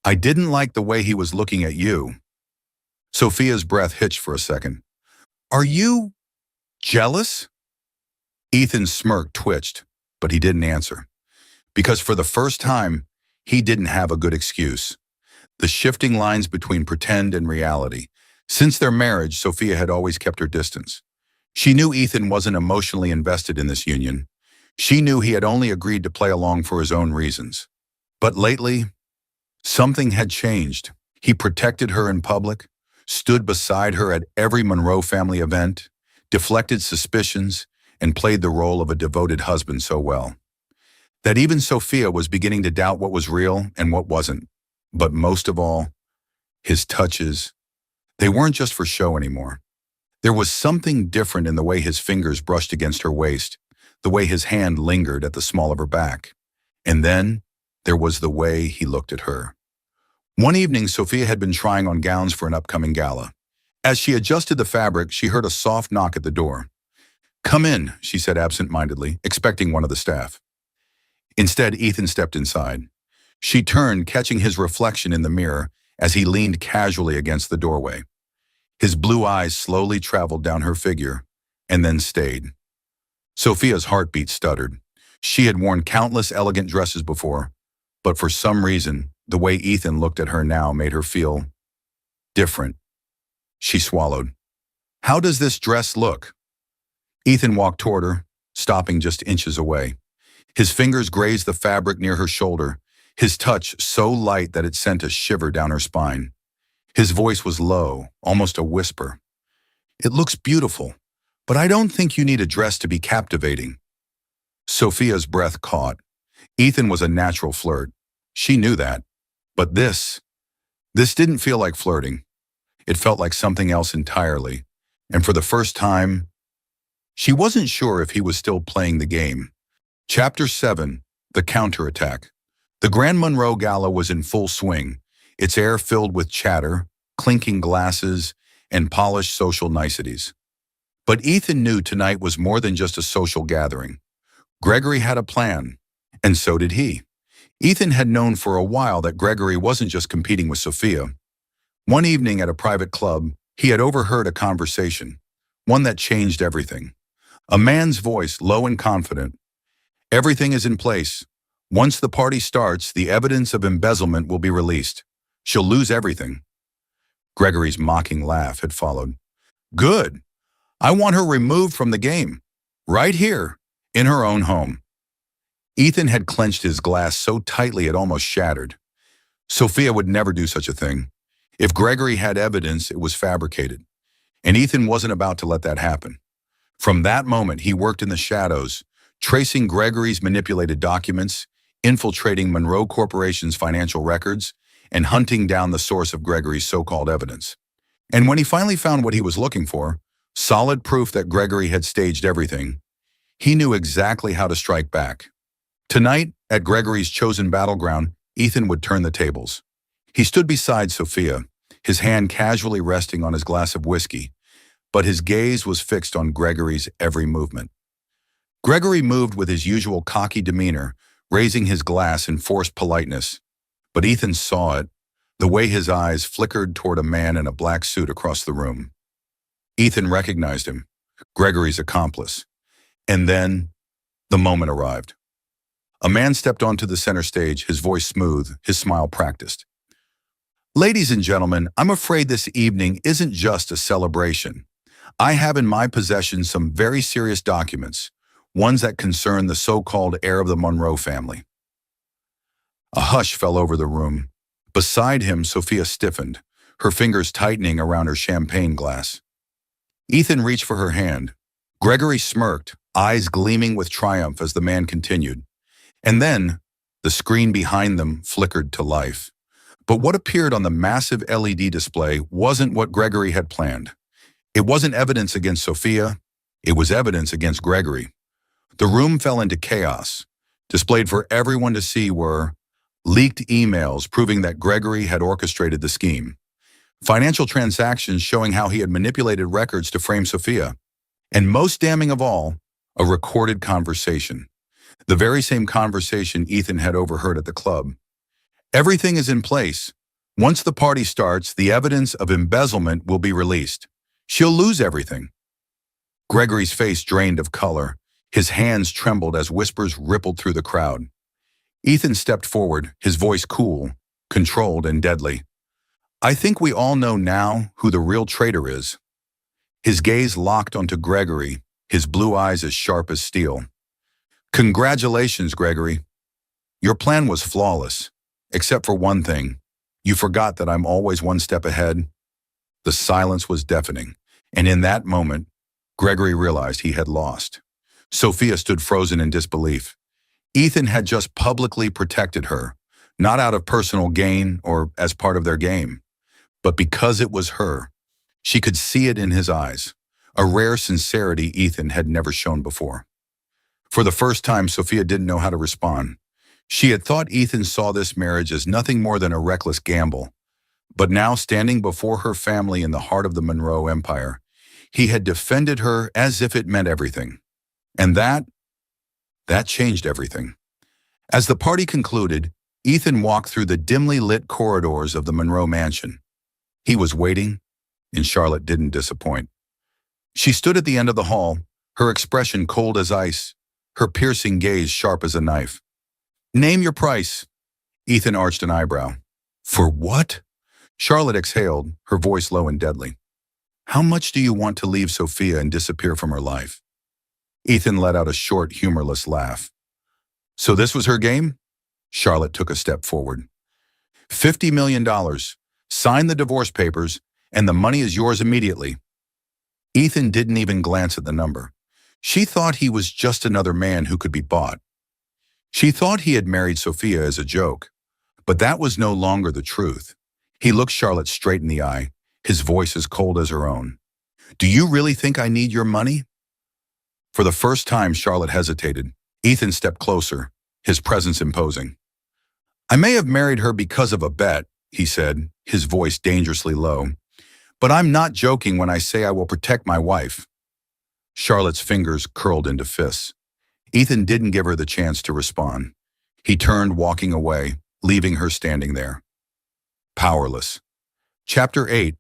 "I didn't like the way he was looking at you." Sophia's breath hitched for a second. "Are you jealous?" Ethan's smirk twitched, but he didn't answer. Because for the first time, he didn't have a good excuse. The shifting lines between pretend and reality. Since their marriage, Sophia had always kept her distance. She knew Ethan wasn't emotionally invested in this union. She knew he had only agreed to play along for his own reasons. But lately, something had changed. He protected her in public, stood beside her at every Monroe family event, deflected suspicions, and played the role of a devoted husband so well that even Sophia was beginning to doubt what was real and what wasn't. But most of all, his touches, they weren't just for show anymore. There was something different in the way his fingers brushed against her waist, the way his hand lingered at the small of her back. And then there was the way he looked at her. One evening, Sophia had been trying on gowns for an upcoming gala. As she adjusted the fabric, she heard a soft knock at the door. "Come in," she said absent-mindedly, expecting one of the staff. Instead, Ethan stepped inside. She turned, catching his reflection in the mirror, as he leaned casually against the doorway. His blue eyes slowly traveled down her figure and then stayed. Sophia's heartbeat stuttered. She had worn countless elegant dresses before, but for some reason, the way Ethan looked at her now made her feel different. She swallowed. "How does this dress look?" Ethan walked toward her, stopping just inches away. His fingers grazed the fabric near her shoulder, his touch so light that it sent a shiver down her spine. His voice was low, almost a whisper. "It looks beautiful, but I don't think you need a dress to be captivating." Sophia's breath caught. Ethan was a natural flirt. She knew that. But this didn't feel like flirting. It felt like something else entirely. And for the first time, she wasn't sure if he was still playing the game. Chapter 7, The Counterattack. The Grand Monroe Gala was in full swing, its air filled with chatter, clinking glasses, and polished social niceties. But Ethan knew tonight was more than just a social gathering. Gregory had a plan, and so did he. Ethan had known for a while that Gregory wasn't just competing with Sophia. One evening at a private club, he had overheard a conversation, one that changed everything. A man's voice, low and confident. "Everything is in place. Once the party starts, the evidence of embezzlement will be released. She'll lose everything." Gregory's mocking laugh had followed. "Good. I want her removed from the game. Right here, in her own home." Ethan had clenched his glass so tightly it almost shattered. Sophia would never do such a thing. If Gregory had evidence, it was fabricated. And Ethan wasn't about to let that happen. From that moment, he worked in the shadows, tracing Gregory's manipulated documents, infiltrating Monroe Corporation's financial records, and hunting down the source of Gregory's so-called evidence. And when he finally found what he was looking for, solid proof that Gregory had staged everything, he knew exactly how to strike back. Tonight, at Gregory's chosen battleground, Ethan would turn the tables. He stood beside Sophia, his hand casually resting on his glass of whiskey, but his gaze was fixed on Gregory's every movement. Gregory moved with his usual cocky demeanor, raising his glass in forced politeness. But Ethan saw it, the way his eyes flickered toward a man in a black suit across the room. Ethan recognized him, Gregory's accomplice. And then, the moment arrived. A man stepped onto the center stage, his voice smooth, his smile practiced. "Ladies and gentlemen, I'm afraid this evening isn't just a celebration. I have in my possession some very serious documents, ones that concern the so-called heir of the Monroe family." A hush fell over the room. Beside him, Sophia stiffened, her fingers tightening around her champagne glass. Ethan reached for her hand. Gregory smirked, eyes gleaming with triumph as the man continued. And then, the screen behind them flickered to life. But what appeared on the massive LED display wasn't what Gregory had planned. It wasn't evidence against Sophia. It was evidence against Gregory. The room fell into chaos. Displayed for everyone to see were leaked emails proving that Gregory had orchestrated the scheme, financial transactions showing how he had manipulated records to frame Sophia, and most damning of all, a recorded conversation. The very same conversation Ethan had overheard at the club. "Everything is in place. Once the party starts, the evidence of embezzlement will be released. She'll lose everything." Gregory's face drained of color. His hands trembled as whispers rippled through the crowd. Ethan stepped forward, his voice cool, controlled, and deadly. "I think we all know now who the real traitor is." His gaze locked onto Gregory, his blue eyes as sharp as steel. "Congratulations, Gregory. Your plan was flawless, except for one thing. You forgot that I'm always one step ahead." The silence was deafening, and in that moment, Gregory realized he had lost. Sophia stood frozen in disbelief. Ethan had just publicly protected her, not out of personal gain or as part of their game, but because it was her. She could see it in his eyes, a rare sincerity Ethan had never shown before. For the first time, Sophia didn't know how to respond. She had thought Ethan saw this marriage as nothing more than a reckless gamble, but now standing before her family in the heart of the Monroe Empire, he had defended her as if it meant everything. And that changed everything. As the party concluded, Ethan walked through the dimly lit corridors of the Monroe mansion. He was waiting, and Charlotte didn't disappoint. She stood at the end of the hall, her expression cold as ice, her piercing gaze sharp as a knife. "Name your price." Ethan arched an eyebrow. "For what?" Charlotte exhaled, her voice low and deadly. "How much do you want to leave Sophia and disappear from her life?" Ethan let out a short, humorless laugh. "So this was her game?" Charlotte took a step forward. $50 million. Sign the divorce papers, and the money is yours immediately. Ethan didn't even glance at the number. She thought he was just another man who could be bought. She thought he had married Sophia as a joke, but that was no longer the truth. He looked Charlotte straight in the eye, his voice as cold as her own. "Do you really think I need your money?" For the first time, Charlotte hesitated. Ethan stepped closer, his presence imposing. "I may have married her because of a bet," he said, his voice dangerously low. "But I'm not joking when I say I will protect my wife." Charlotte's fingers curled into fists. Ethan didn't give her the chance to respond. He turned, walking away, leaving her standing there. Powerless. Chapter 8.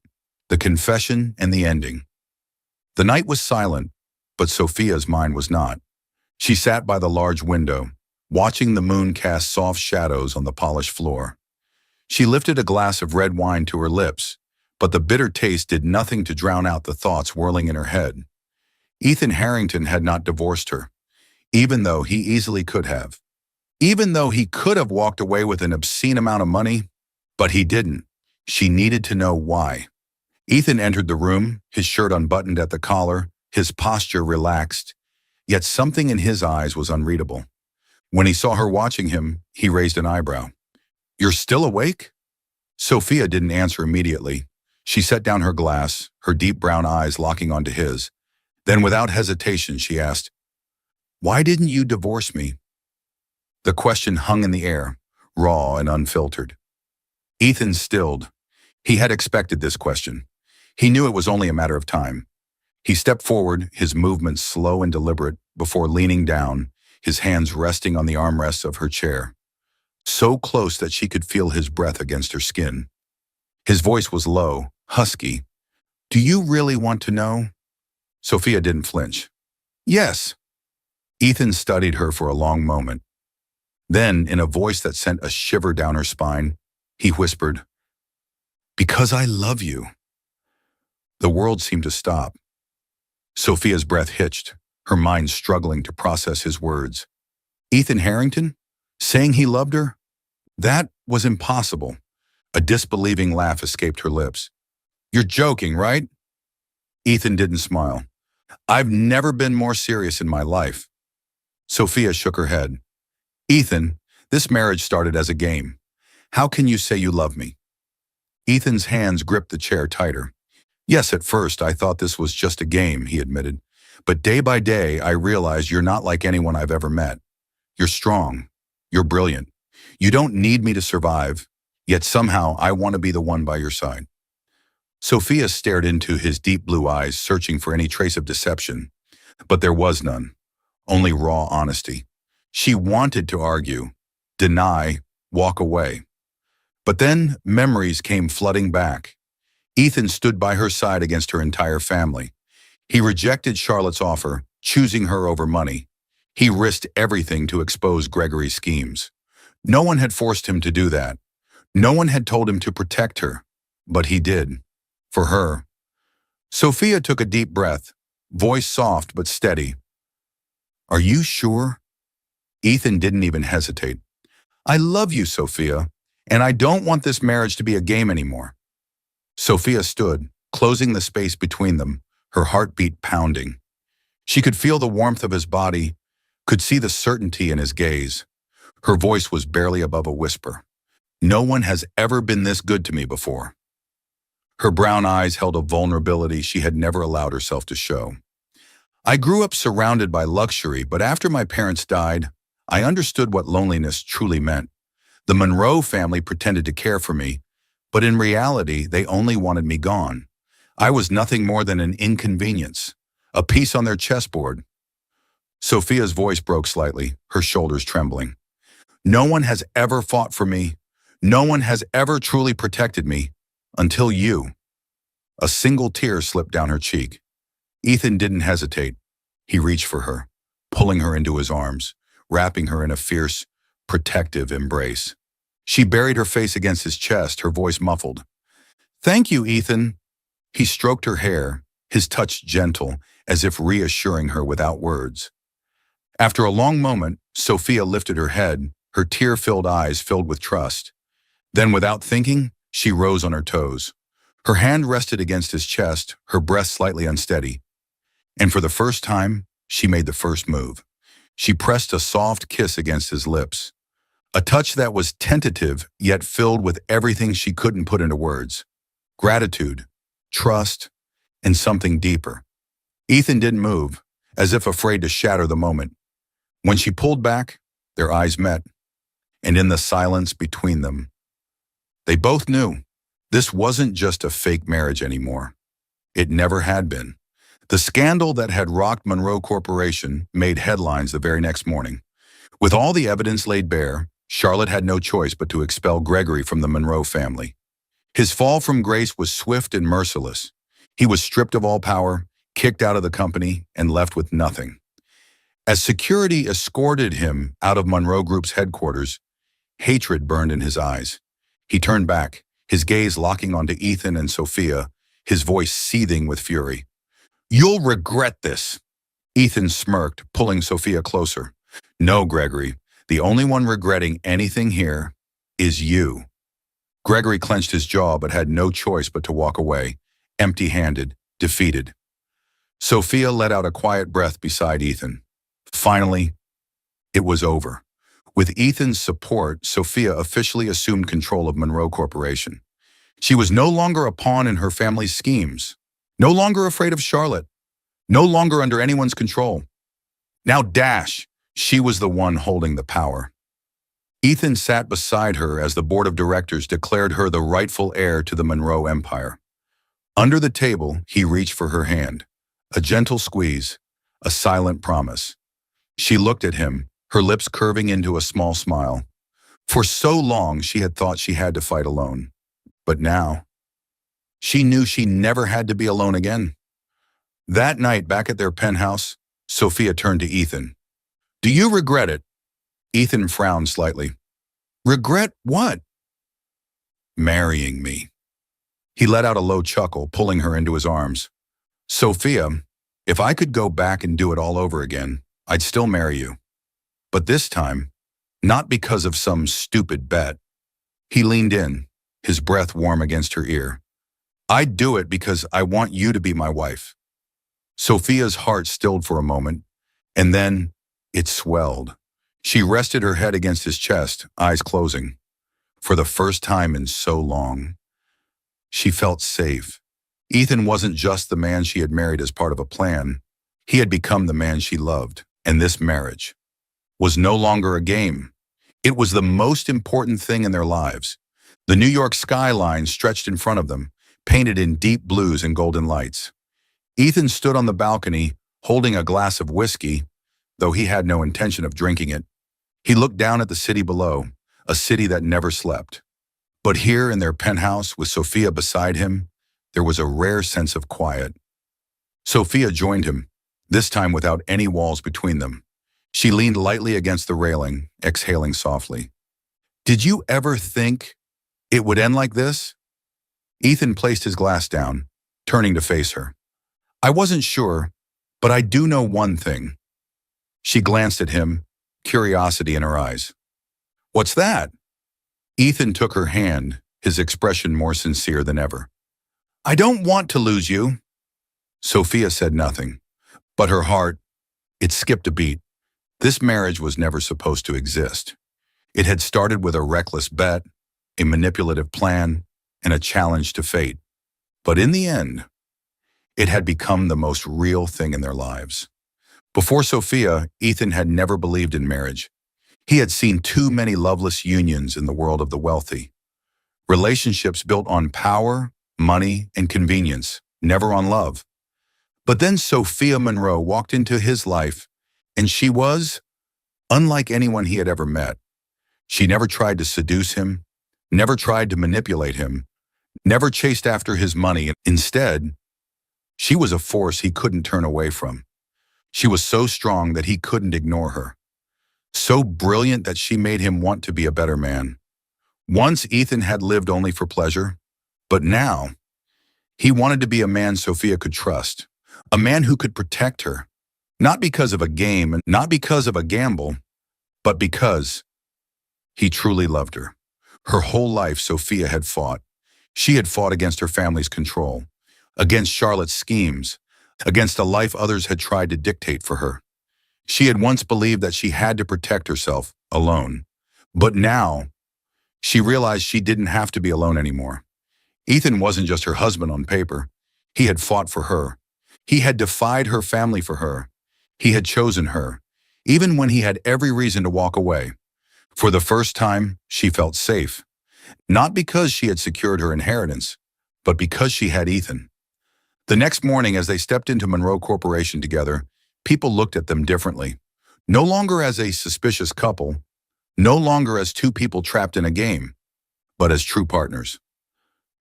The Confession and the Ending. The night was silent, but Sophia's mind was not. She sat by the large window, watching the moon cast soft shadows on the polished floor. She lifted a glass of red wine to her lips, but the bitter taste did nothing to drown out the thoughts whirling in her head. Ethan Harrington had not divorced her, even though he easily could have. Even though he could have walked away with an obscene amount of money, but he didn't. She needed to know why. Ethan entered the room, his shirt unbuttoned at the collar, his posture relaxed, yet something in his eyes was unreadable. When he saw her watching him, he raised an eyebrow. "You're still awake?" Sophia didn't answer immediately. She set down her glass, her deep brown eyes locking onto his. Then, without hesitation, she asked, "Why didn't you divorce me?" The question hung in the air, raw and unfiltered. Ethan stilled. He had expected this question. He knew it was only a matter of time. He stepped forward, his movements slow and deliberate, before leaning down, his hands resting on the armrests of her chair, so close that she could feel his breath against her skin. His voice was low, husky. "Do you really want to know?" Sophia didn't flinch. "Yes." Ethan studied her for a long moment. Then, in a voice that sent a shiver down her spine, he whispered, "Because I love you." The world seemed to stop. Sophia's breath hitched, her mind struggling to process his words. Ethan Harrington? Saying he loved her? That was impossible. A disbelieving laugh escaped her lips. "You're joking, right?" Ethan didn't smile. "I've never been more serious in my life." Sophia shook her head. "Ethan, this marriage started as a game. How can you say you love me?" Ethan's hands gripped the chair tighter. "Yes, at first I thought this was just a game," he admitted. "But day by day I realized you're not like anyone I've ever met. You're strong. You're brilliant. You don't need me to survive, yet somehow I want to be the one by your side." Sophia stared into his deep blue eyes, searching for any trace of deception. But there was none, only raw honesty. She wanted to argue, deny, walk away. But then memories came flooding back. Ethan stood by her side against her entire family. He rejected Charlotte's offer, choosing her over money. He risked everything to expose Gregory's schemes. No one had forced him to do that. No one had told him to protect her, but he did. For her. Sophia took a deep breath, voice soft but steady. "Are you sure?" Ethan didn't even hesitate. "I love you, Sophia, and I don't want this marriage to be a game anymore." Sophia stood, closing the space between them, her heartbeat pounding. She could feel the warmth of his body, could see the certainty in his gaze. Her voice was barely above a whisper. "No one has ever been this good to me before." Her brown eyes held a vulnerability she had never allowed herself to show. "I grew up surrounded by luxury, but after my parents died, I understood what loneliness truly meant. The Monroe family pretended to care for me, but in reality, they only wanted me gone. I was nothing more than an inconvenience, a piece on their chessboard." Sophia's voice broke slightly, her shoulders trembling. No one has ever fought for me. No one has ever truly protected me until you." A single tear slipped down her cheek. Ethan didn't hesitate. He reached for her, pulling her into his arms, wrapping her in a fierce, protective embrace. She buried her face against his chest, her voice muffled. "Thank you, Ethan." He stroked her hair, his touch gentle, as if reassuring her without words. After a long moment, Sophia lifted her head, her tear-filled eyes filled with trust. Then, without thinking, she rose on her toes. Her hand rested against his chest, her breath slightly unsteady. And for the first time, she made the first move. She pressed a soft kiss against his lips. A touch that was tentative, yet filled with everything she couldn't put into words. Gratitude, trust, and something deeper. Ethan didn't move, as if afraid to shatter the moment. When she pulled back, their eyes met, and in the silence between them, they both knew this wasn't just a fake marriage anymore. It never had been. The scandal that had rocked Monroe Corporation made headlines the very next morning. With all the evidence laid bare, Charlotte had no choice but to expel Gregory from the Monroe family. His fall from grace was swift and merciless. He was stripped of all power, kicked out of the company, and left with nothing. As security escorted him out of Monroe Group's headquarters, hatred burned in his eyes. He turned back, his gaze locking onto Ethan and Sophia, his voice seething with fury. "You'll regret this." Ethan smirked, pulling Sophia closer. "No, Gregory. The only one regretting anything here is you." Gregory clenched his jaw but had no choice but to walk away, empty-handed, defeated. Sophia let out a quiet breath beside Ethan. Finally, it was over. With Ethan's support, Sophia officially assumed control of Monroe Corporation. She was no longer a pawn in her family's schemes, no longer afraid of Charlotte, no longer under anyone's control. Now she was the one holding the power. Ethan sat beside her as the board of directors declared her the rightful heir to the Monroe Empire. Under the table, he reached for her hand. A gentle squeeze, a silent promise. She looked at him, her lips curving into a small smile. For so long, she had thought she had to fight alone. But now, she knew she never had to be alone again. That night, back at their penthouse, Sophia turned to Ethan. "Do you regret it?" Ethan frowned slightly. "Regret what?" "Marrying me." He let out a low chuckle, pulling her into his arms. "Sophia, if I could go back and do it all over again, I'd still marry you. But this time, not because of some stupid bet." He leaned in, his breath warm against her ear. "I'd do it because I want you to be my wife." Sophia's heart stilled for a moment, and then it swelled. She rested her head against his chest, eyes closing. For the first time in so long, she felt safe. Ethan wasn't just the man she had married as part of a plan. He had become the man she loved, and this marriage was no longer a game. It was the most important thing in their lives. The New York skyline stretched in front of them, painted in deep blues and golden lights. Ethan stood on the balcony, holding a glass of whiskey, though he had no intention of drinking it. He looked down at the city below, a city that never slept. But here in their penthouse, with Sophia beside him, there was a rare sense of quiet. Sophia joined him, this time without any walls between them. She leaned lightly against the railing, exhaling softly. "Did you ever think it would end like this?" Ethan placed his glass down, turning to face her. "I wasn't sure, but I do know one thing." She glanced at him, curiosity in her eyes. "What's that?" Ethan took her hand, his expression more sincere than ever. "I don't want to lose you." Sophia said nothing, but her heart, it skipped a beat. This marriage was never supposed to exist. It had started with a reckless bet, a manipulative plan, and a challenge to fate. But in the end, it had become the most real thing in their lives. Before Sophia, Ethan had never believed in marriage. He had seen too many loveless unions in the world of the wealthy. Relationships built on power, money, and convenience, never on love. But then Sophia Monroe walked into his life, and she was unlike anyone he had ever met. She never tried to seduce him, never tried to manipulate him, never chased after his money. Instead, she was a force he couldn't turn away from. She was so strong that he couldn't ignore her. So brilliant that she made him want to be a better man. Once Ethan had lived only for pleasure, but now he wanted to be a man Sophia could trust, a man who could protect her, not because of a game and not because of a gamble, but because he truly loved her. Her whole life, Sophia had fought. She had fought against her family's control, against Charlotte's schemes, against a life others had tried to dictate for her. She had once believed that she had to protect herself alone, but now she realized she didn't have to be alone anymore. Ethan wasn't just her husband on paper. He had fought for her. He had defied her family for her. He had chosen her, even when he had every reason to walk away. For the first time, she felt safe, not because she had secured her inheritance, but because she had Ethan. The next morning, as they stepped into Monroe Corporation together, people looked at them differently. No longer as a suspicious couple, no longer as two people trapped in a game, but as true partners.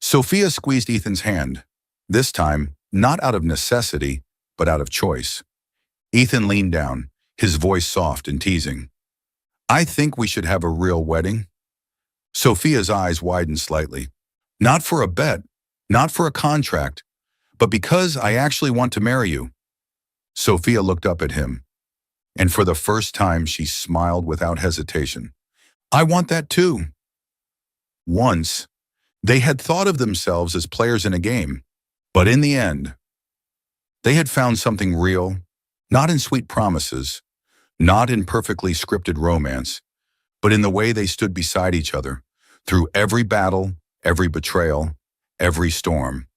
Sophia squeezed Ethan's hand, this time not out of necessity, but out of choice. Ethan leaned down, his voice soft and teasing. "I think we should have a real wedding." Sophia's eyes widened slightly. "Not for a bet, not for a contract, but because I actually want to marry you." Sophia looked up at him, and for the first time she smiled without hesitation. "I want that too." Once, they had thought of themselves as players in a game, but in the end, they had found something real, not in sweet promises, not in perfectly scripted romance, but in the way they stood beside each other, through every battle, every betrayal, every storm.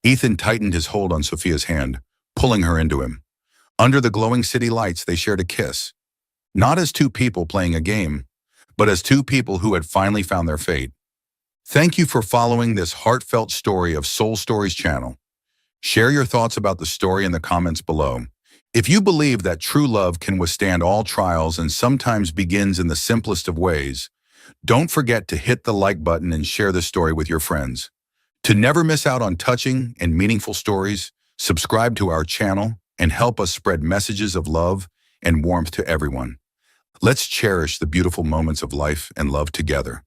Ethan tightened his hold on Sophia's hand, pulling her into him. Under the glowing city lights, they shared a kiss, not as two people playing a game, but as two people who had finally found their fate. Thank you for following this heartfelt story of Soul Stories channel. Share your thoughts about the story in the comments below. If you believe that true love can withstand all trials and sometimes begins in the simplest of ways, don't forget to hit the like button and share this story with your friends. To never miss out on touching and meaningful stories, subscribe to our channel and help us spread messages of love and warmth to everyone. Let's cherish the beautiful moments of life and love together.